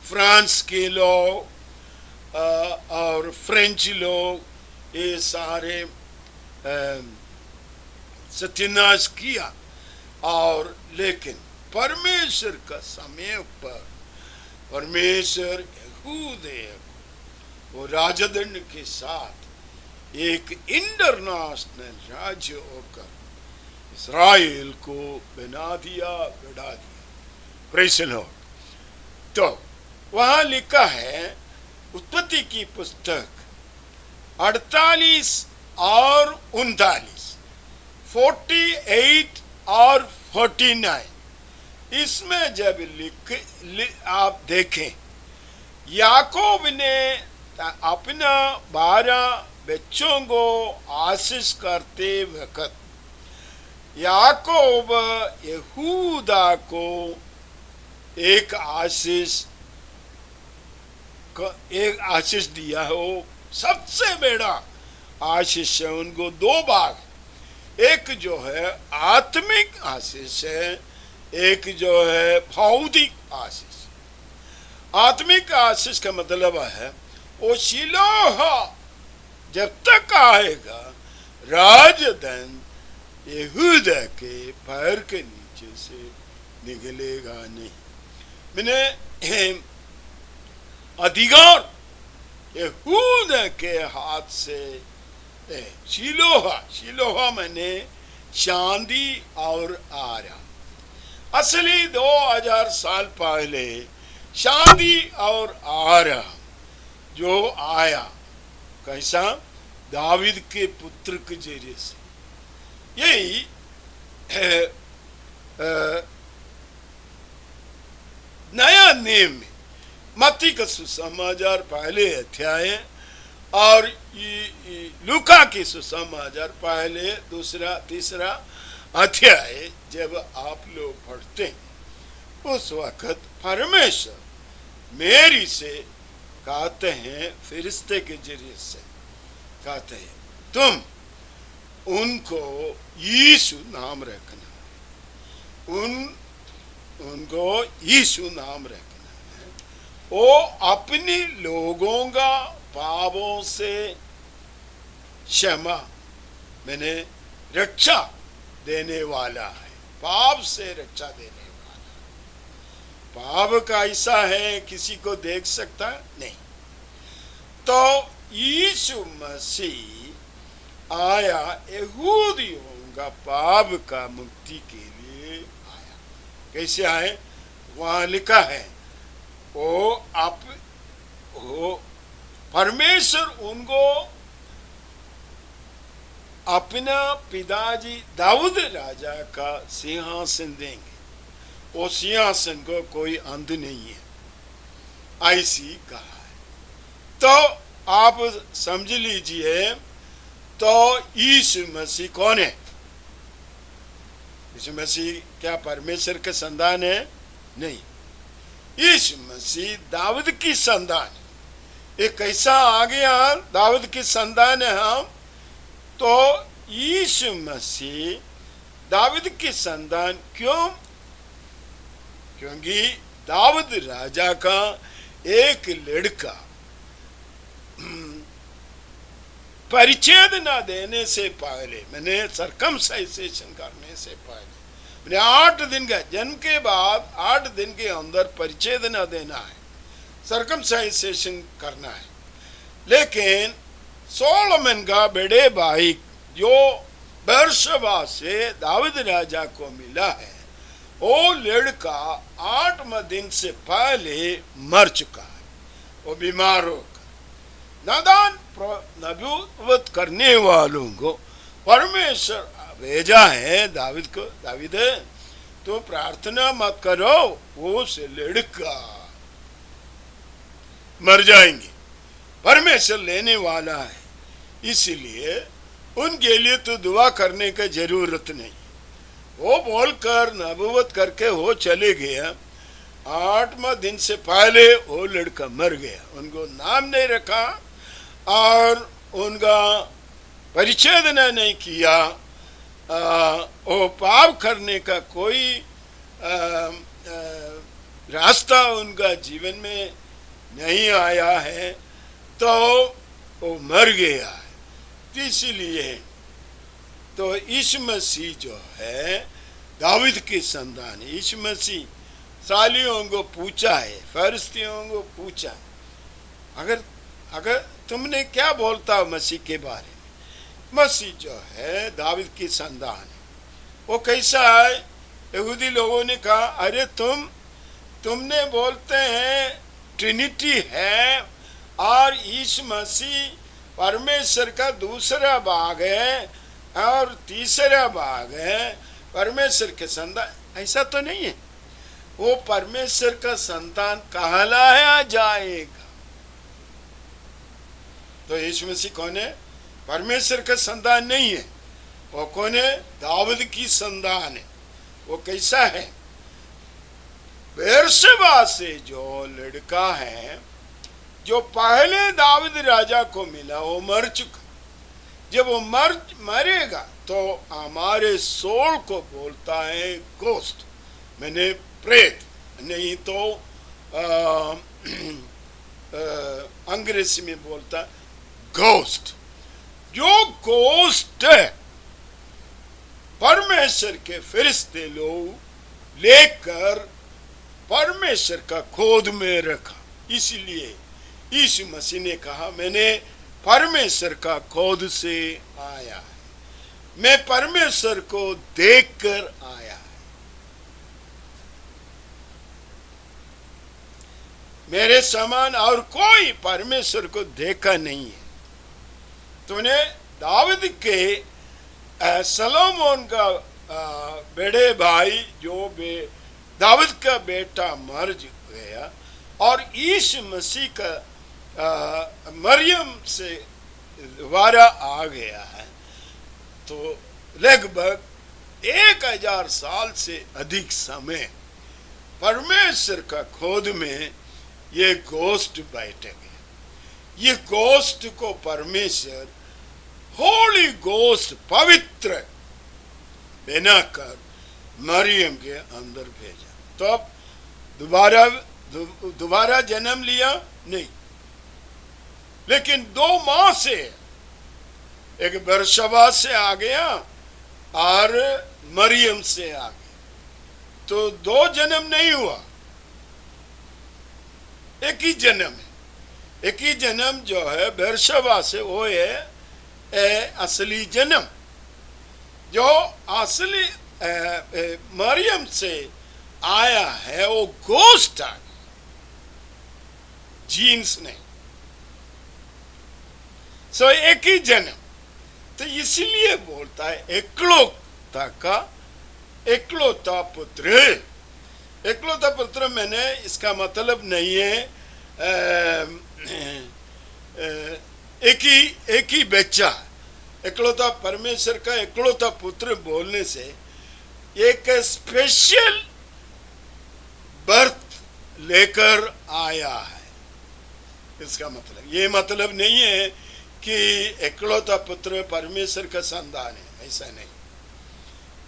फ्रांस के लोग और फ्रेंच लोग, ये सारे सत्यानाश किया। और लेकिन परमेश्वर का समय पर परमेश्वर यहूदे वो राजदंड के साथ एक इंटरनेशनल राज्य होकर इस्राएल को बना दिया, बढ़ा दिया। Praise the Lord. तो वहां लिखा है उत्पत्ति की पुस्तक 48 और 39, 48 और 49, इसमें जब आप देखें, याकूब ने अपना 12 बच्चों को आशीष करते वक्त याकूब यहूदा को एक आशीष दिया हो, सबसे बड़ा आशीष है। उनको 2 भाग, एक जो है आत्मिक आशीष है, एक जो है भौतिक आशीष। आत्मिक आशीष का मतलब है वो शिलोह जब तक आएगा राजधन यहूदा के पैर के नीचे से निकलेगा नहीं। मैंने अधिकार यहूदा के हाथ से शिलोह मैंने शांति और आराम। असली 2000 साल पहले शांति और आराम जो आया, कैसा? दावीद के पुत्र के जरिए से। यही नया नियम में मत्ती का सुसमाचार पहले अध्याय और लूका की सुसमाचार पहले, दूसरा, तीसरा अध्याय जब आप लोग पढ़ते हैं, उस वक्त परमेश्वर मेरी से कहते हैं, फरिश्ते के जरिए से कहते हैं, तुम उनको यीशु नाम रखना, उनको यीशु नाम रखना है। वो अपने लोगों का पापों से क्षमा मैंने रक्षा देने वाला है, पाप से रक्षा देने वाला। पाप का ऐसा है किसी को देख सकता नहीं। तो यीशु मसीह आया यहूदियों का पाप का मुक्ति के लिए आया। कैसे आए? वहां लिखा है वो परमेश्वर उनको अपना पिताजी दाऊद राजा का सिंहासन देंगे, वो सिंहासन को कोई अंत नहीं है, ऐसी कहा है। तो आप समझ लीजिए, तो यीशु मसीह कौन है? यीशु मसीह क्या परमेश्वर के संतान है? नहीं, यीशु मसीह दाऊद की संतान। एक कैसा आ गया? दाऊद की संतान है हम। तो यीशु मसीह दाऊद की संतान क्यों? क्योंकि दाऊद राजा का एक लड़का परिच्छेद न देने से पहले, मैंने सरकमसाइजेशन करने से पहले, मैंने 8 दिन का, जन्म के बाद 8 दिन के अंदर परिच्छेद न देना है, सरकमसाइजेशन करना है। लेकिन सोलोमन का बड़े भाई जो बेरशेबा से दाऊद राजा को मिला है, वो लड़का 8वें दिन से पहले मर चुका है, वो बीमार होगा। नादान नबूवत करने वालों को परमेश्वर भेजा है दाऊद को, दाऊद तो प्रार्थना मत करो, वो से लड़का मर जाएंगे, परमेश्वर लेने वाला है, इसलिए उनके लिए तो दुआ करने की जरूरत नहीं। वो बोलकर नबूवत करके वो चले गया, 8वें दिन से पहले वो लड़का मर गया, उनको नाम नहीं रखा और उनका परिच्छेद नहीं किया। वो पाप करने का कोई रास्ता उनका जीवन में नहीं आया है, तो वो मर गया है। इसलिए तो यीशु मसीह जो है दाऊद की संतान, यीशु मसीह सालियों को पूछा है, फरिश्तियों को पूछा, अगर तुमने क्या बोलता मसीह के बारे में? मसीह जो है दाऊद की संतान है, वो कैसा है? यहूदी लोगों ने कहा, अरे तुमने बोलते हैं ट्रिनिटी है और यीशु मसीह परमेश्वर का दूसरा भाग है और तीसरा भाग है परमेश्वर के संतान। ऐसा तो नहीं है, वो परमेश्वर का संतान कहलाया जाएगा। तो यीशु मसीह कौन है? परमेश्वर का संतान नहीं है, वो कौन है? दाऊद की संतान है। वो कैसा है? बेरशेबा से जो लड़का है, जो पहले दाऊद राजा को मिला, वो मर चुका। जब वो मरेगा तो हमारे सोल को बोलता है गोस्ट, मैंने प्रेत, नहीं तो अंग्रेजी में बोलता गोस्ट। जो गोस्ट है परमेश्वर के फरिश्ते लोग लेकर परमेश्वर का गोद में रखा। इसलिए यीशु मसीह ने कहा, मैंने परमेश्वर का गोद से आया है, मैं परमेश्वर को देखकर आया है। मेरे समान और कोई परमेश्वर को देखा नहीं है। तूने दाऊद के सलोमोन का बड़े भाई जो दाऊद का बेटा मर गया और यीशु मसीह का मरियम से दोबारा आ गया है, तो लगभग 1000 साल से अधिक समय परमेश्वर का गोद में ये गोस्ट बैठ गया। ये गोस्ट को परमेश्वर होली गोस्ट, पवित्र बनाकर मरियम के अंदर भेजा। तो अब दोबारा जन्म लिया नहीं, लेकिन 2 माह से एक बेरशेबा से आ गया और मरियम से आ गया, तो 2 जन्म नहीं हुआ, एक ही जन्म है। एक ही जन्म जो है बेरशेबा से, वो है असली जन्म। जो असली मरियम से आया है वो गोस्ट आ गया, जीन्स नहीं। सो एक ही जन्म, तो इसलिए बोलता है एकलौता का एकलौता पुत्र। एकलौता पुत्र मैंने इसका मतलब नहीं है एक ही बच्चा। एकलौता परमेश्वर का एकलौता पुत्र बोलने से एक स्पेशल बर्थ लेकर आया है, इसका मतलब ये मतलब नहीं है कि एकलौता पुत्र परमेश्वर का संतान है, ऐसा नहीं।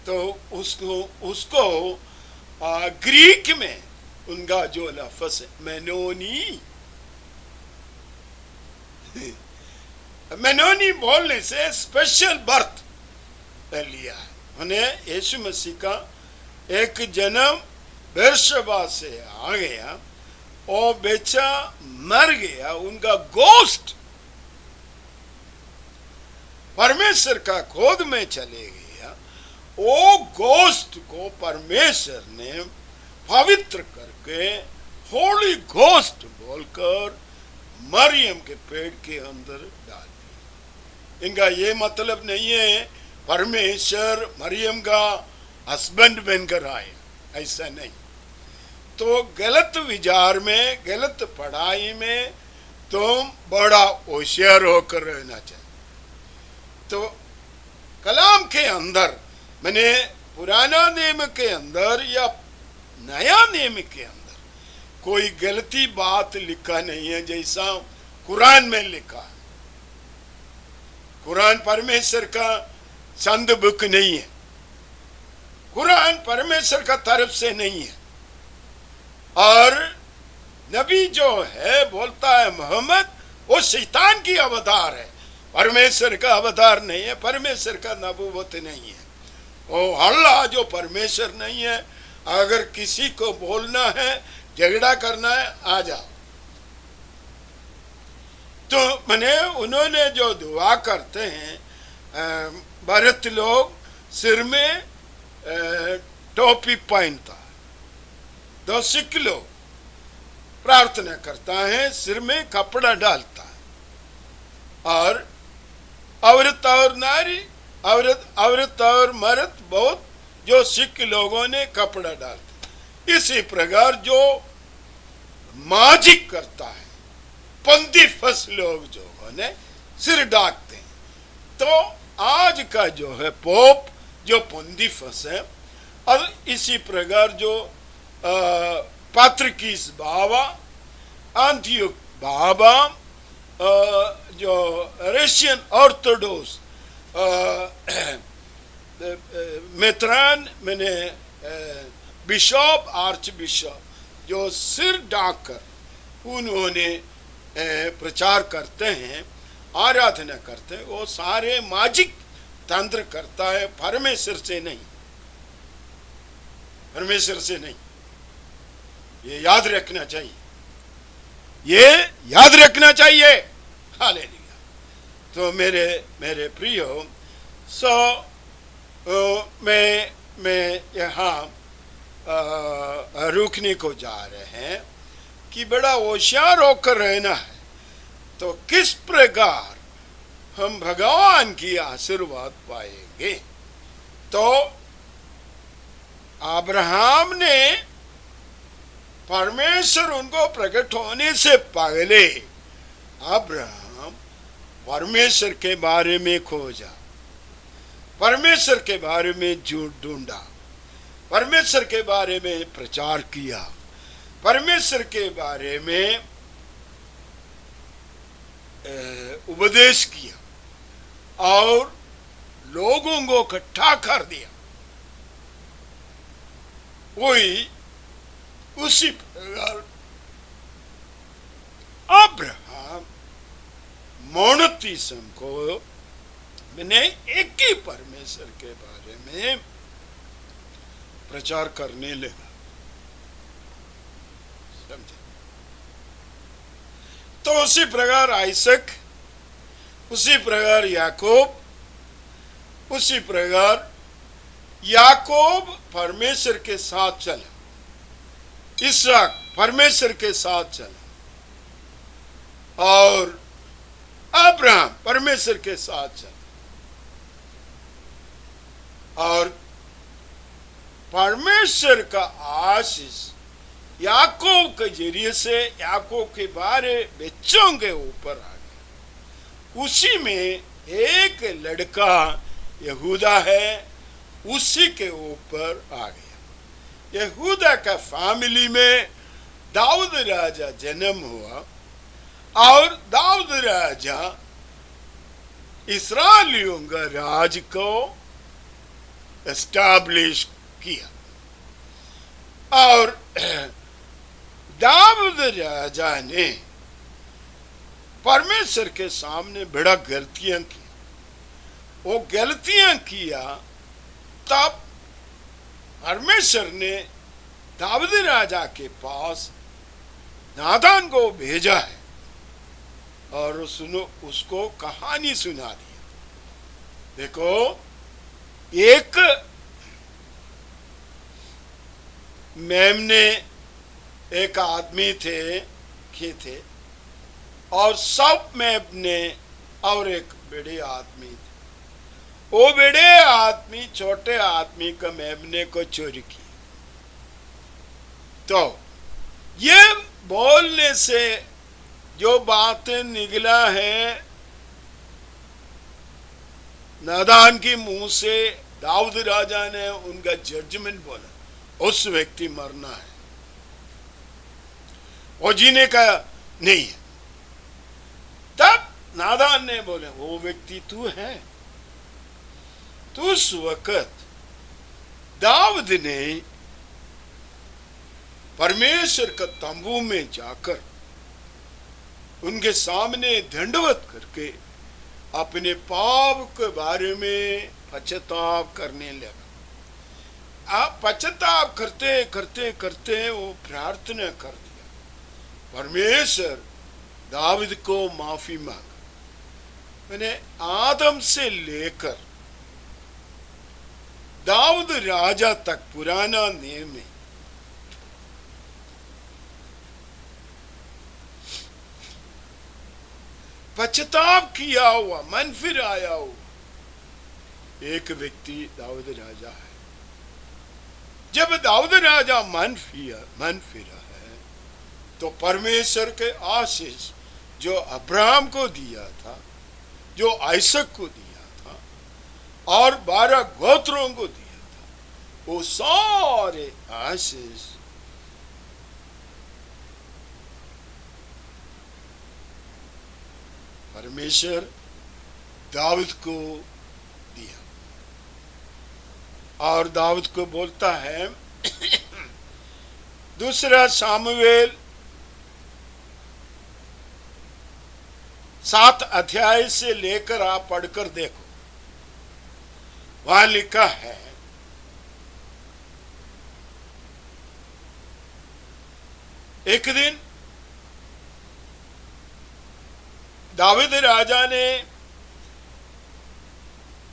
तो उसको ग्रीक में उनका जो लफ्ज़ है मेनोनी, मेनोनी बोलने से स्पेशल बर्थ लिया है। उन्हें यीशु मसीह का एक जन्म बेरशबा से आ गया और बेचा मर गया, उनका गोश्त परमेश्वर का गोद में चले गया। वो गोश्त को परमेश्वर ने पवित्र करके होली गोश्त बोलकर मरियम के पेट के अंदर डाल दिया। इनका ये मतलब नहीं है परमेश्वर मरियम का हस्बैंड बनकर आए, ऐसा नहीं। तो गलत विचार में, गलत पढ़ाई में तुम बड़ा होशियार होकर रहना चाहिए। तो कलाम के अंदर, मैंने पुराना नियम के अंदर या नया नियम के अंदर कोई गलती बात लिखा नहीं है जैसा कुरान में लिखा है। कुरान परमेश्वर का संद बुक नहीं है, कुरान परमेश्वर का तरफ से नहीं है। और नबी जो है बोलता है मोहम्मद वो शैतान की अवतार है, परमेश्वर का अवतार नहीं है, परमेश्वर का नबूवत नहीं है। वो अल्लाह जो परमेश्वर नहीं है। अगर किसी को बोलना है, झगड़ा करना है, आ जाओ। तो मैंने उन्होंने जो दुआ करते हैं, भारत लोग सिर में टोपी पहनता है, दो सिख लोग प्रार्थना करता है, सिर में कपड़ा डालता है। और औरत और नारी, औरत और मर्द बहुत जो सिख लोगों ने कपड़ा डालता। इसी प्रकार जो माजिक करता है, पंदिफस लोग जो ने सिर ढाकते हैं। तो आज का जो है पोप जो पंदिफस है, और इसी प्रकार जो पात्रिकीस बाबा, आंटियोक बाबा, जो रशियन ऑर्थोडॉक्स मेत्रान, मैंने बिशप, आर्च बिशप जो सिर ढाककर उन्होंने प्रचार करते हैं, आराधना करते हैं, वो सारे माजिक तंत्र करता है, परमेश्वर से नहीं, परमेश्वर से नहीं। ये याद रखना चाहिए, ये याद रखना चाहिए। हालेलुया। तो मेरे प्रियो, मैं यहाँ रुकने को जा रहे हैं कि बड़ा होशियार होकर रहना है। तो किस प्रकार हम भगवान की आशीर्वाद पाएंगे? तो अब्राहम ने परमेश्वर उनको प्रकट होने से पहले अब्राहम परमेश्वर के बारे में खोजा, परमेश्वर के बारे में ढूंढा, परमेश्वर के बारे में प्रचार किया, परमेश्वर के बारे में उपदेश किया और लोगों को इकट्ठा कर दिया। वही उसी प्रकार अब्राहम मोनोथीइज्म को मैंने एक ही परमेश्वर के बारे में प्रचार करने लगा। समझे? तो उसी प्रकार आइसक, उसी प्रकार याकूब, उसी प्रकार याकूब परमेश्वर के साथ चला, इसहाक परमेश्वर के साथ चला, और अब्राहम परमेश्वर के साथ चला। और परमेश्वर का आशीष याकूब के जरिए से याकूब के बारे बच्चों के ऊपर आ गया। उसी में एक लड़का यहूदा है, उसी के ऊपर आ गया। यहूदा का फैमिली में दाऊद राजा जन्म हुआ और दाऊद राजा इस्राएलियों का राज को एस्टैब्लिश किया। और दाऊद राजा ने परमेश्वर के सामने बड़ा गलतियां की। वो गलतियां किया, तब परमेश्वर ने दाऊद राजा के पास नादान को भेजा है और उसको कहानी सुना दी। देखो, एक मेमने एक आदमी थे और सब मेमने और एक बड़े आदमी थे। वो बड़े आदमी छोटे आदमी का मेमने को चोरी की। तो ये बोलने से जो बातें निकला है नादान की मुंह से, दाऊद राजा ने उनका जजमेंट बोला, उस व्यक्ति मरना है, वो जीने का नहीं है। तब नादान ने बोले, वो व्यक्ति तू है। तो उस वक्त दाऊद ने परमेश्वर का तंबू में जाकर उनके सामने दंडवत करके अपने पाप के बारे में पश्चाताप करने लगा। आप पश्चाताप करते करते करते वो प्रार्थना कर दिया, परमेश्वर दाऊद को माफी मांगा। मैंने आदम से लेकर दाऊद राजा तक पुराना नियम में पश्चाताप किया हुआ, मन फिर आया हुआ एक व्यक्ति दाऊद राजा है। जब दाऊद राजा मन फिरा है तो परमेश्वर के आशीष जो अब्राहम को दिया था, जो आइसक को दिया था और 12 गोत्रों को दिया था, वो सारे आशीष परमेश्वर दाऊद को दिया। और दाऊद को बोलता है दूसरा सामुएल 7 अध्याय से लेकर आप पढ़कर देखो, वहां लिखा है, एक दिन दाऊद राजा ने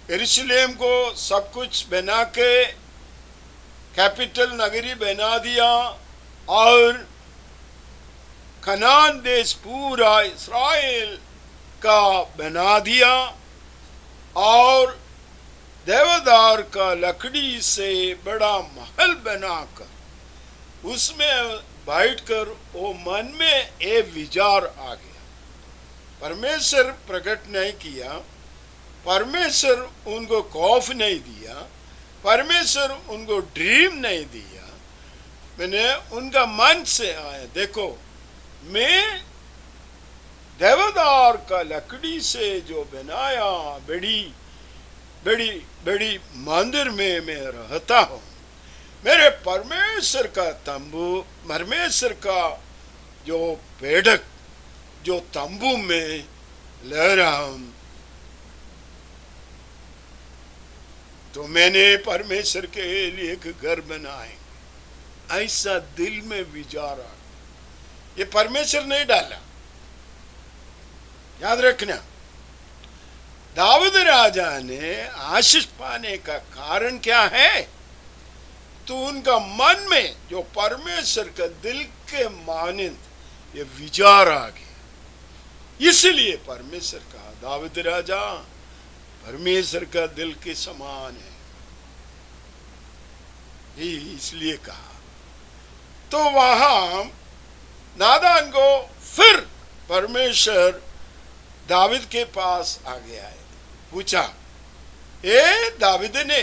यरूशलेम को सब कुछ बना के कैपिटल नगरी बना दिया और कनान देश पूरा इस्राएल का बना दिया और देवदार का लकड़ी से बड़ा महल बनाकर उसमें बैठकर वो मन में एक विचार आ गया। परमेश्वर प्रकट नहीं किया, परमेश्वर उनको खौफ नहीं दिया, परमेश्वर उनको ड्रीम नहीं दिया। मैंने उनका मन से आया, देखो मैं देवदार का लकड़ी से जो बनाया बड़ी बड़ी बड़ी मंदिर में मैं रहता हूँ, मेरे परमेश्वर का तंबू, परमेश्वर का जो बैठक जो तंबू में ले रहा हूं, तो मैंने परमेश्वर के लिए एक घर बनाए। ऐसा दिल में विचार आ, ये परमेश्वर नहीं डाला, याद रखना। दाऊद राजा ने आशीष पाने का कारण क्या है? तो उनका मन में जो परमेश्वर का दिल के मानिंद ये विचार आ गया। इसलिए परमेश्वर कहा, दाऊद राजा परमेश्वर का दिल के समान है, इसलिए कहा। तो वहां नादान को फिर परमेश्वर दाऊद के पास आ गया है, पूछा, ए दाऊद ने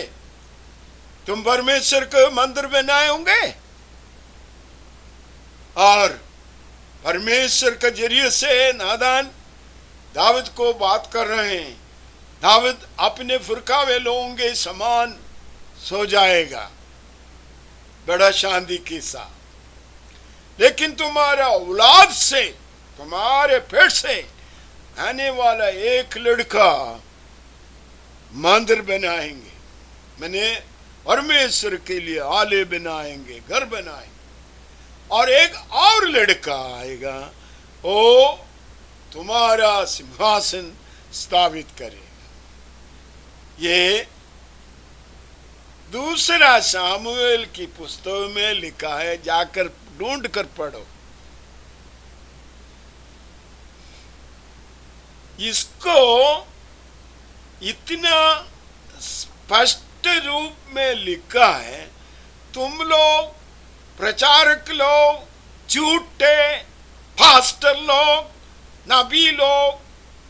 तुम परमेश्वर के मंदिर बनाए होंगे? और परमेश्वर के जरिए से नादान दाऊद को बात कर रहे हैं, दाऊद अपने फुरकावे लोगों के समान सो जाएगा। बड़ा शांति किस्सा। लेकिन तुम्हारा औलाद से, तुम्हारे पेट से आने वाला एक लड़का मंदिर बनाएंगे, मैंने परमेश्वर के लिए आले बनाएंगे, घर बनाएंगे, और एक और लड़का आएगा, वो तुम्हारा सिंहासन स्थापित करेगा। ये दूसरा सामुएल की पुस्तक में लिखा है, जाकर ढूंढ कर पढ़ो। इसको इतना स्पष्ट रूप में लिखा है, तुम लोग प्रचारक लोग, झूठे पास्टर लोग, नबी लोग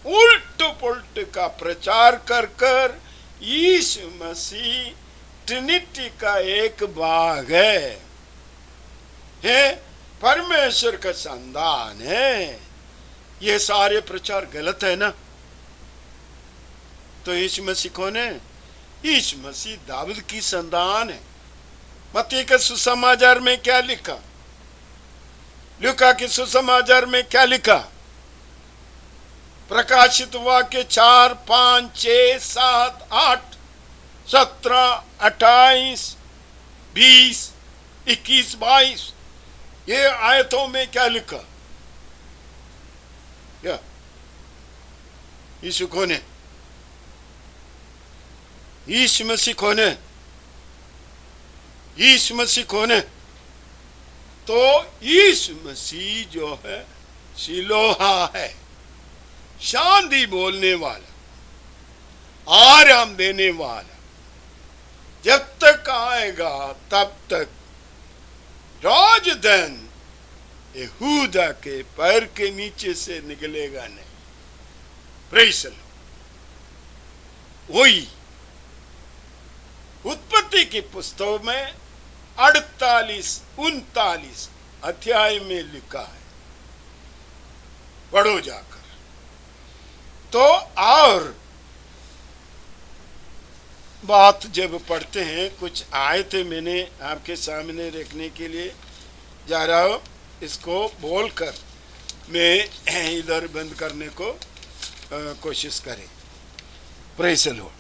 उल्ट पुल्ट का प्रचार कर कर यीशु मसीह ट्रिनिटी का एक भाग है, परमेश्वर का संतान है, ये सारे प्रचार गलत है ना। तो यीशु मसीह कौन है? यीशु मसीह दाऊद की संतान है। मत्ती के सुसमाचार में क्या लिखा, लूका के सुसमाचार में क्या लिखा? प्रकाशित वाक्य 4, 5, 6, 7, 8, 17, 28, 20, 21, 22, ये आयतों में क्या लिखा? क्या यीशु कौन है? यीशु मसीह कौन है? यीशु मसीह कौन है? तो यीशु मसीह जो है शिलोहा है, शांति बोलने वाला, आराम देने वाला। जब तक आएगा तब तक राजधन यहूदा के पैर के नीचे से निकलेगा नहीं। Praise the Lord. वही उत्पत्ति की पुस्तक में 48-39 अध्याय में लिखा है, पढ़ो जाकर। तो और बात जब पढ़ते हैं, कुछ आयतें मैंने आपके सामने रखने के लिए जा रहा हूं, इसको बोलकर मैं इधर बंद करने को कोशिश करें। Praise the Lord.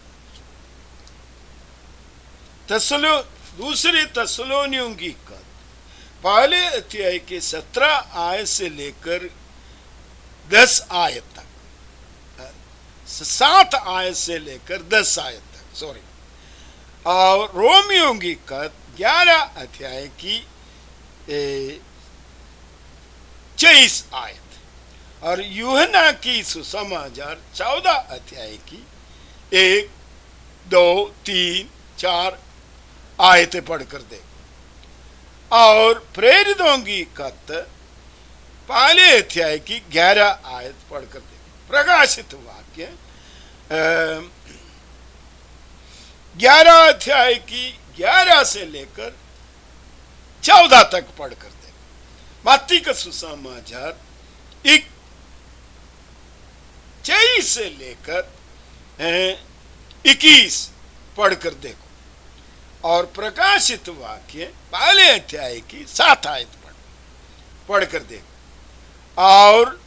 दूसरी तस्सलोनियों की पहले अध्याय के 17 आयत से लेकर 10 आयत तक, 7 आयत से लेकर 10 आयत तक, सॉरी, और रोमियों की 11 अध्याय की 23 आयत, और यूहन्ना की सुसमाचार 14 अध्याय की 1, 2, 3, 4 आयतें पढ़कर दे, और प्रेरितों की खत पहले अध्याय की 11 आयत पढ़कर दे। प्रकाशित वाक्य 11 अध्याय की 11 से लेकर 14 तक पढ़कर दे। मत्ती का सुसमाचार 23 से लेकर 21 पढ़कर देखो, और प्रकाशित वाक्य पहले अध्याय की 7 आयत पढ़कर देखो, और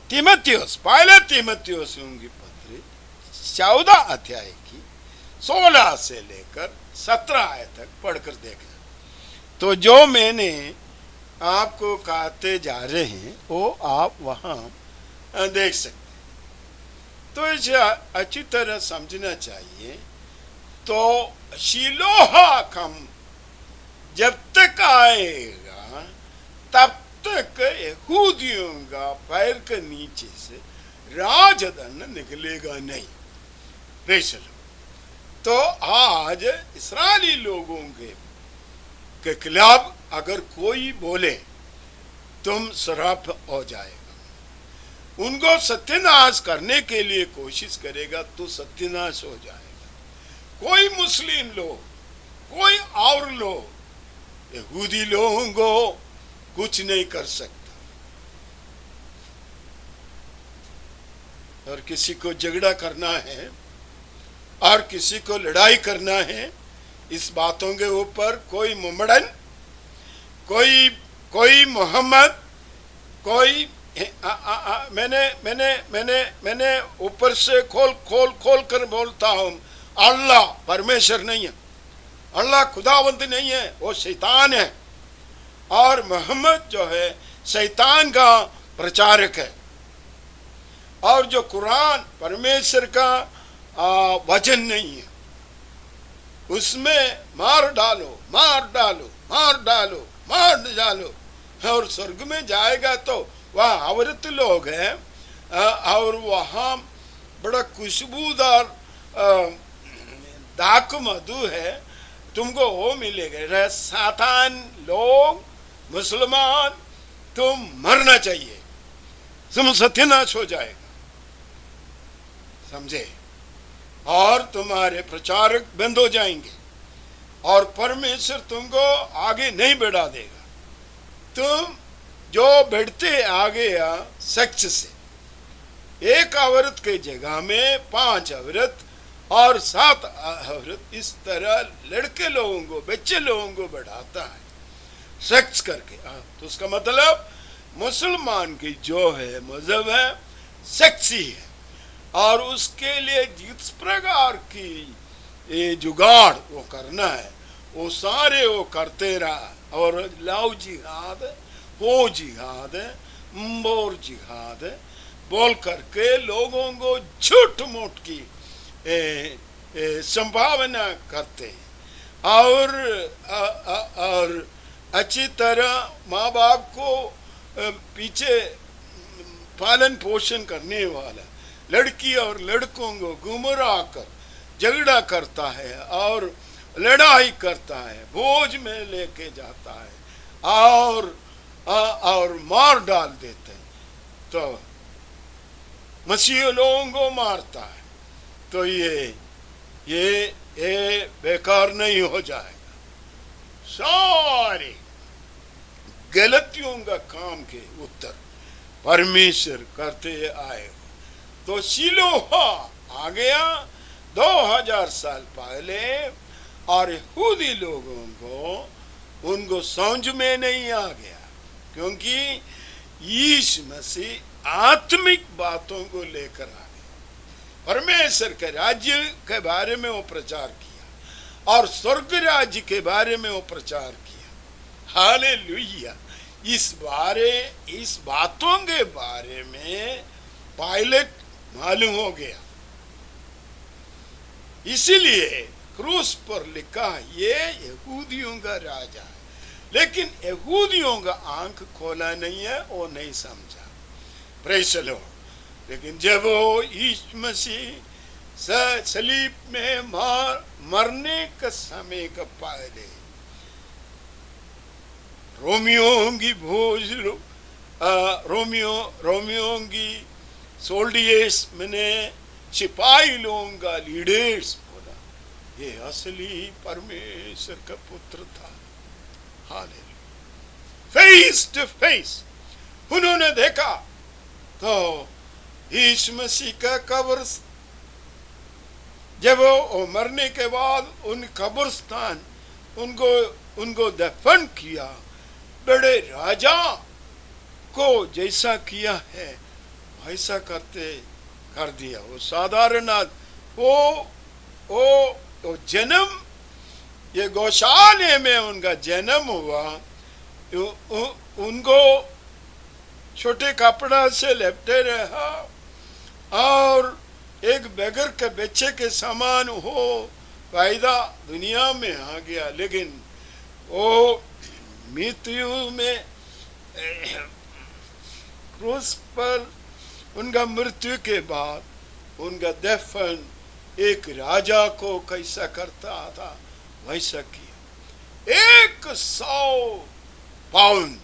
तीमुथियुस, पहले तीमुथियुसियों की पत्री 14 अध्याय की 16 से लेकर 17 आयत तक पढ़कर देखना। तो जो मैंने आपको कहते जा रहे हैं वो आप वहां देख सकते। तो इसे अच्छी तरह समझना चाहिए। तो शिलोहा कम जब तक आएगा तब तक यहूदियों का पैर के नीचे से राजधन निकलेगा नहीं। Praise the Lord. तो आज इस्राएली लोगों के खिलाफ अगर कोई बोले तुम श्राप हो जाएगा, उनको सत्यानाश करने के लिए कोशिश करेगा तो सत्यानाश हो जाएगा। कोई मुस्लिम लोग, कोई और लोग यहूदी लोगों को कुछ नहीं कर सकता। और किसी को झगड़ा करना है और किसी को लड़ाई करना है, इस बातों के ऊपर कोई मुमड़न, कोई कोई मोहम्मद, कोई मैंने मैंने मैंने मैंने ऊपर से खोल खोल खोल कर बोलता हूं, अल्लाह परमेश्वर नहीं है, अल्लाह खुदावंद नहीं है, वो शैतान है। और मोहम्मद जो है शैतान का प्रचारक है। और जो कुरान परमेश्वर का वचन नहीं है, उसमें मार डालो मार डालो मार डालो मार डालो, और स्वर्ग में जाएगा तो वह औरत लोग हैं और वहाँ बड़ा खुशबूदार दाक मधु है, तुमको वो मिलेगा। सातान लोग, मुसलमान, तुम मरना चाहिए, तुम सत्यानाश हो जाएगा, समझे, और तुम्हारे प्रचारक बंद हो जाएंगे और परमेश्वर तुमको आगे नहीं बढ़ा देगा। तुम जो बढ़ते आ गया सेक्स से, एक औरत के जगह में 5 औरत और 7 औरत, इस तरह लड़के लोगों को, बच्चे लोगों को बढ़ाता है सेक्स करके। तो उसका मतलब मुसलमान की जो है मजहब है सेक्सी है, और उसके लिए जिस प्रकार की ये जुगाड़ वो करना है वो सारे वो करते रहा। और लाओ जिहाद, हो जिहाद, बोर जिहाद बोल करके लोगों को झूठ मूठ की संभावना करते हैं। और अच्छी तरह माँ बाप को पीछे पालन पोषण करने वाला लड़की और लड़कों को गुमराह कर झगड़ा करता है और लड़ाई करता है, बोझ में लेके जाता है और मार डाल देते हैं, तो मसीह लोगों को मारता है। तो ये बेकार नहीं हो जाएगा। सारे गलतियों का काम के उत्तर परमेश्वर करते आए। तो शिलोहा आ गया 2000 साल पहले, और यहूदी लोगों को उनको समझ में नहीं आ गया, क्योंकि यीशु मसीह आत्मिक बातों को लेकर आ गया। परमेश्वर के राज्य के बारे में वो प्रचार किया और स्वर्ग राज्य के बारे में वो प्रचार किया। हालेलुया। इस बातों के बारे में पायलट मालूम हो गया, इसीलिए क्रूस पर लिखा ये यहूदियों का राजा है। लेकिन यहूदियों का आंख खोला नहीं है, वो नहीं समझा। Praise the Lord. लेकिन जब वो यीशु मसीह सलीब में मरने का समय का पहले रोमियो की सोल्डियर्स मैंने सिपाही लोगों का लीडर्स बोला ये असली परमेश्वर का पुत्र था। हालेलुया। फेस टू फेस उन्होंने देखा तो यीशु मसीह का कब्र, जब वो मरने के बाद उन कब्रस्तान उनको दफन किया, बड़े राजा को जैसा किया है वैसा कर दिया। वो साधारण वो जन्म, ये गौशाले में उनका जन्म हुआ, उनको छोटे कपड़ा से लपटे रहा और एक बेगर के बच्चे के समान हो पैदा दुनिया में आ गया। लेकिन वो मृत्यु में क्रूस पर उनका मृत्यु के बाद उनका दफन एक राजा को कैसा करता था वैसा किया। 100 पाउंड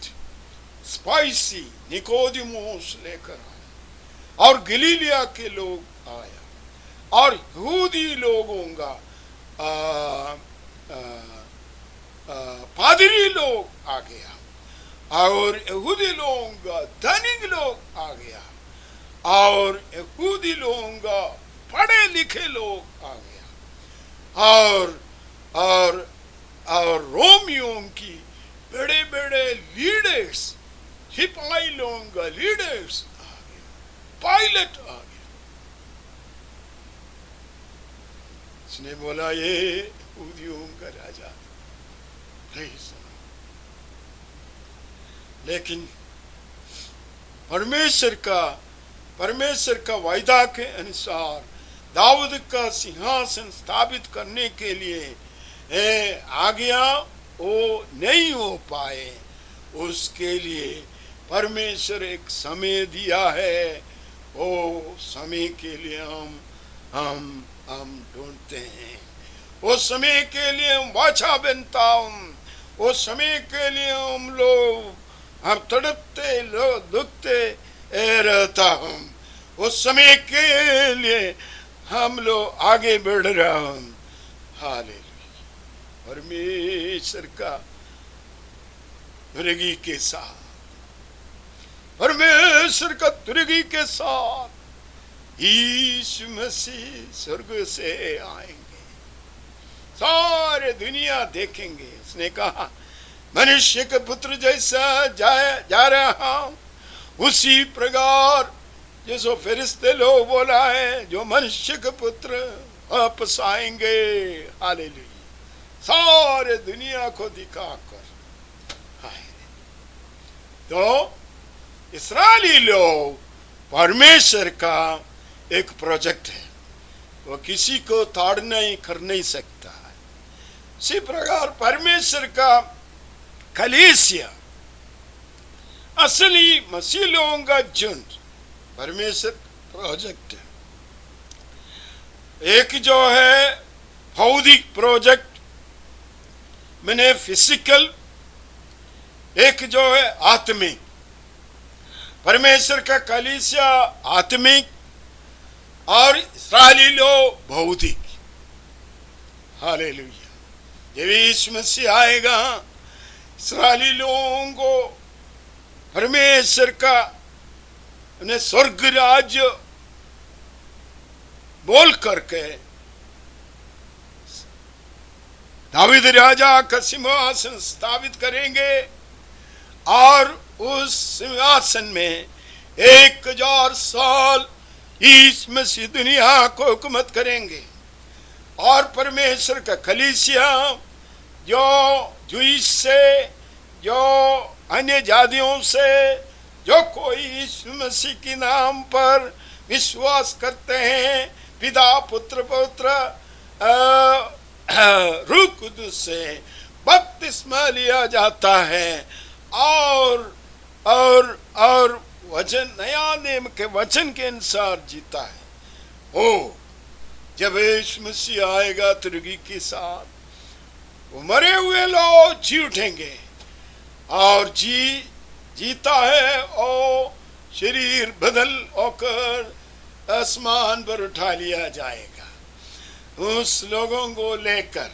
स्पाइसी निकोदिमोस लेकर आया और गलीलिया के लोग आया और यहूदी लोगों का पादरी लोग आ गया और यहूदी लोगों का धनिक लोग आ गया और यहूदी लोगों का पढ़े लिखे लोग आ गया और और रोमियों की बड़े बड़े लीडर्स, सिपाही लोगों का लीडर्स आ गया, पायलट आ गया। उसने बोला ये यहूदियों का राजा है। लेकिन परमेश्वर का वायदा के अनुसार दाऊद का सिंहासन स्थापित करने के लिए आ गया, वो नहीं हो पाए। उसके लिए परमेश्वर एक समय दिया है, वो समय के लिए हम ढूंढते हैं। वो समय के लिए हम वाचा बनता हूँ, वो समय के लिए हम तड़पते दुखते रहता हूँ, उस समय के लिए हम लोग आगे बढ़ रहा हूँ। हालेलुया। परमेश्वर का तुरगी के साथ, परमेश्वर का तुरगी के साथ यीशु मसीह स्वर्ग से आएंगे, सारे दुनिया देखेंगे। उसने कहा मनुष्य के पुत्र जैसा जा रहा हूं, उसी प्रकार जैसो फरिश्ते लोग बोला है, जो मनुष्य के पुत्र वापस आएंगे। हालेलुया। सारे दुनिया को दिखाकर आएंगे। तो इस्राएली लोग परमेश्वर का एक प्रोजेक्ट है, वो किसी को ताड़ नहीं कर नहीं सकता है। इसी प्रकार परमेश्वर का कलीसिया, असली मसीह लोगों का झुंड परमेश्वर प्रोजेक्ट है। एक जो है भौतिक प्रोजेक्ट मैंने फिजिकल, एक जो है आत्मिक। परमेश्वर का कलीसिया आत्मिक और इस्राएली लोग भौतिक। हालेलुया। जब यीशु मसीह आएगा, इस्राएली लोगों को परमेश्वर का उन्हें स्वर्ग राज्य बोल करके दाऊद राजा का सिंहासन स्थापित करेंगे और उस सिंहासन में 1000 साल यीशु मसीह दुनिया को हुकूमत करेंगे। और परमेश्वर का कलीसिया जो जूइश से, जो अन्य जातियों से, जो कोई यीशु मसीह के नाम पर विश्वास करते हैं, पिता पुत्र पवित्र रूह कुदुस से बपतिस्मा लिया जाता है और वचन, नया नियम के वचन के अनुसार जीता है। ओ जब यीशु मसीह आएगा तुरगी के साथ, वो मरे हुए लोग जी उठेंगे और जीता है और शरीर बदल होकर आसमान पर उठा लिया जाएगा। उस लोगों को लेकर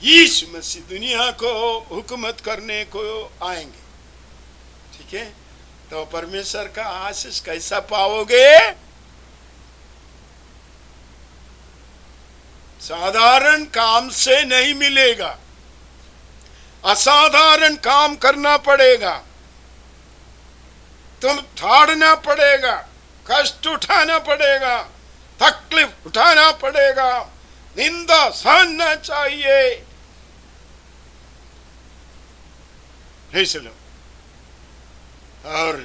यीशु मसीह दुनिया को हुकूमत करने को आएंगे। ठीक है, तो परमेश्वर का आशीष कैसा पाओगे? साधारण काम से नहीं मिलेगा, असाधारण काम करना पड़ेगा। तुम ठाड़ना पड़ेगा, कष्ट उठाना पड़ेगा, तकलीफ उठाना पड़ेगा, निंदा सहना चाहिए। नहीं सुनो, और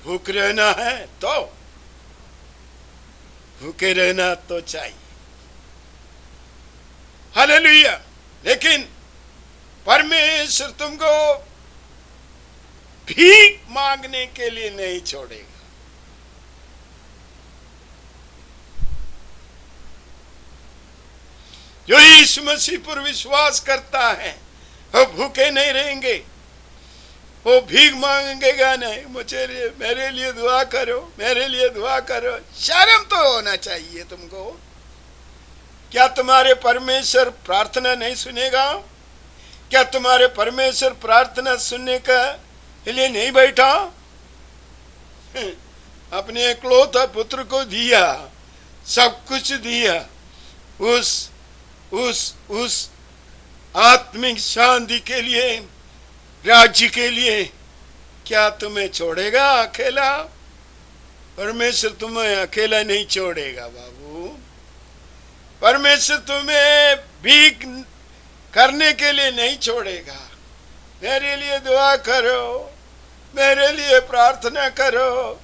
भूख रहना है तो भूखे रहना तो चाहिए। हालेलुया। लेकिन परमेश्वर तुमको भीख मांगने के लिए नहीं छोड़ेगा। जो यीशु मसीह पर विश्वास करता है वो भूखे नहीं रहेंगे, वो भीख मांगेगा नहीं। मेरे लिए दुआ करो, मेरे लिए दुआ करो। शर्म तो होना चाहिए तुमको। क्या तुम्हारे परमेश्वर प्रार्थना नहीं सुनेगा? क्या तुम्हारे परमेश्वर प्रार्थना सुनने का लिए नहीं बैठा? अपने इकलौता पुत्र को दिया, सब कुछ दिया, उस उस आत्मिक शांति के लिए, राज्य के लिए क्या तुम्हें छोड़ेगा अकेला? परमेश्वर तुम्हें अकेला नहीं छोड़ेगा बाबू। परमेश्वर तुम्हें भीख करने के लिए नहीं छोड़ेगा। मेरे लिए दुआ करो, मेरे लिए प्रार्थना करो,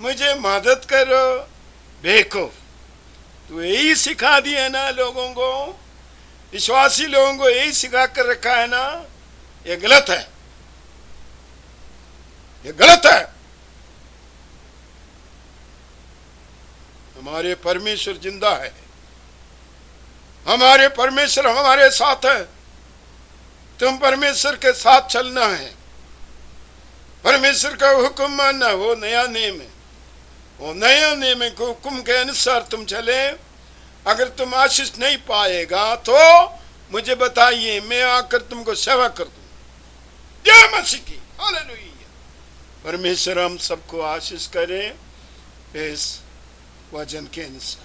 मुझे मदद करो। देखो, तो यही सिखा दिया ना लोगों को, विश्वासी लोगों को यही सिखा कर रखा है ना। ये गलत है, ये गलत है। हमारे परमेश्वर जिंदा है, हमारे परमेश्वर हमारे साथ है। तुम परमेश्वर के साथ चलना है, परमेश्वर का हुक्म मानना। वो नया नियम है, वो नया नियम के हुक्म के अनुसार तुम चले। अगर तुम आशीष नहीं पाएगा तो मुझे बताइए, मैं आकर तुमको सेवा कर दूं। जय मसीह की, हालेलुया। परमेश्वर हम सबको आशीष करे इस वचन के अनुसार।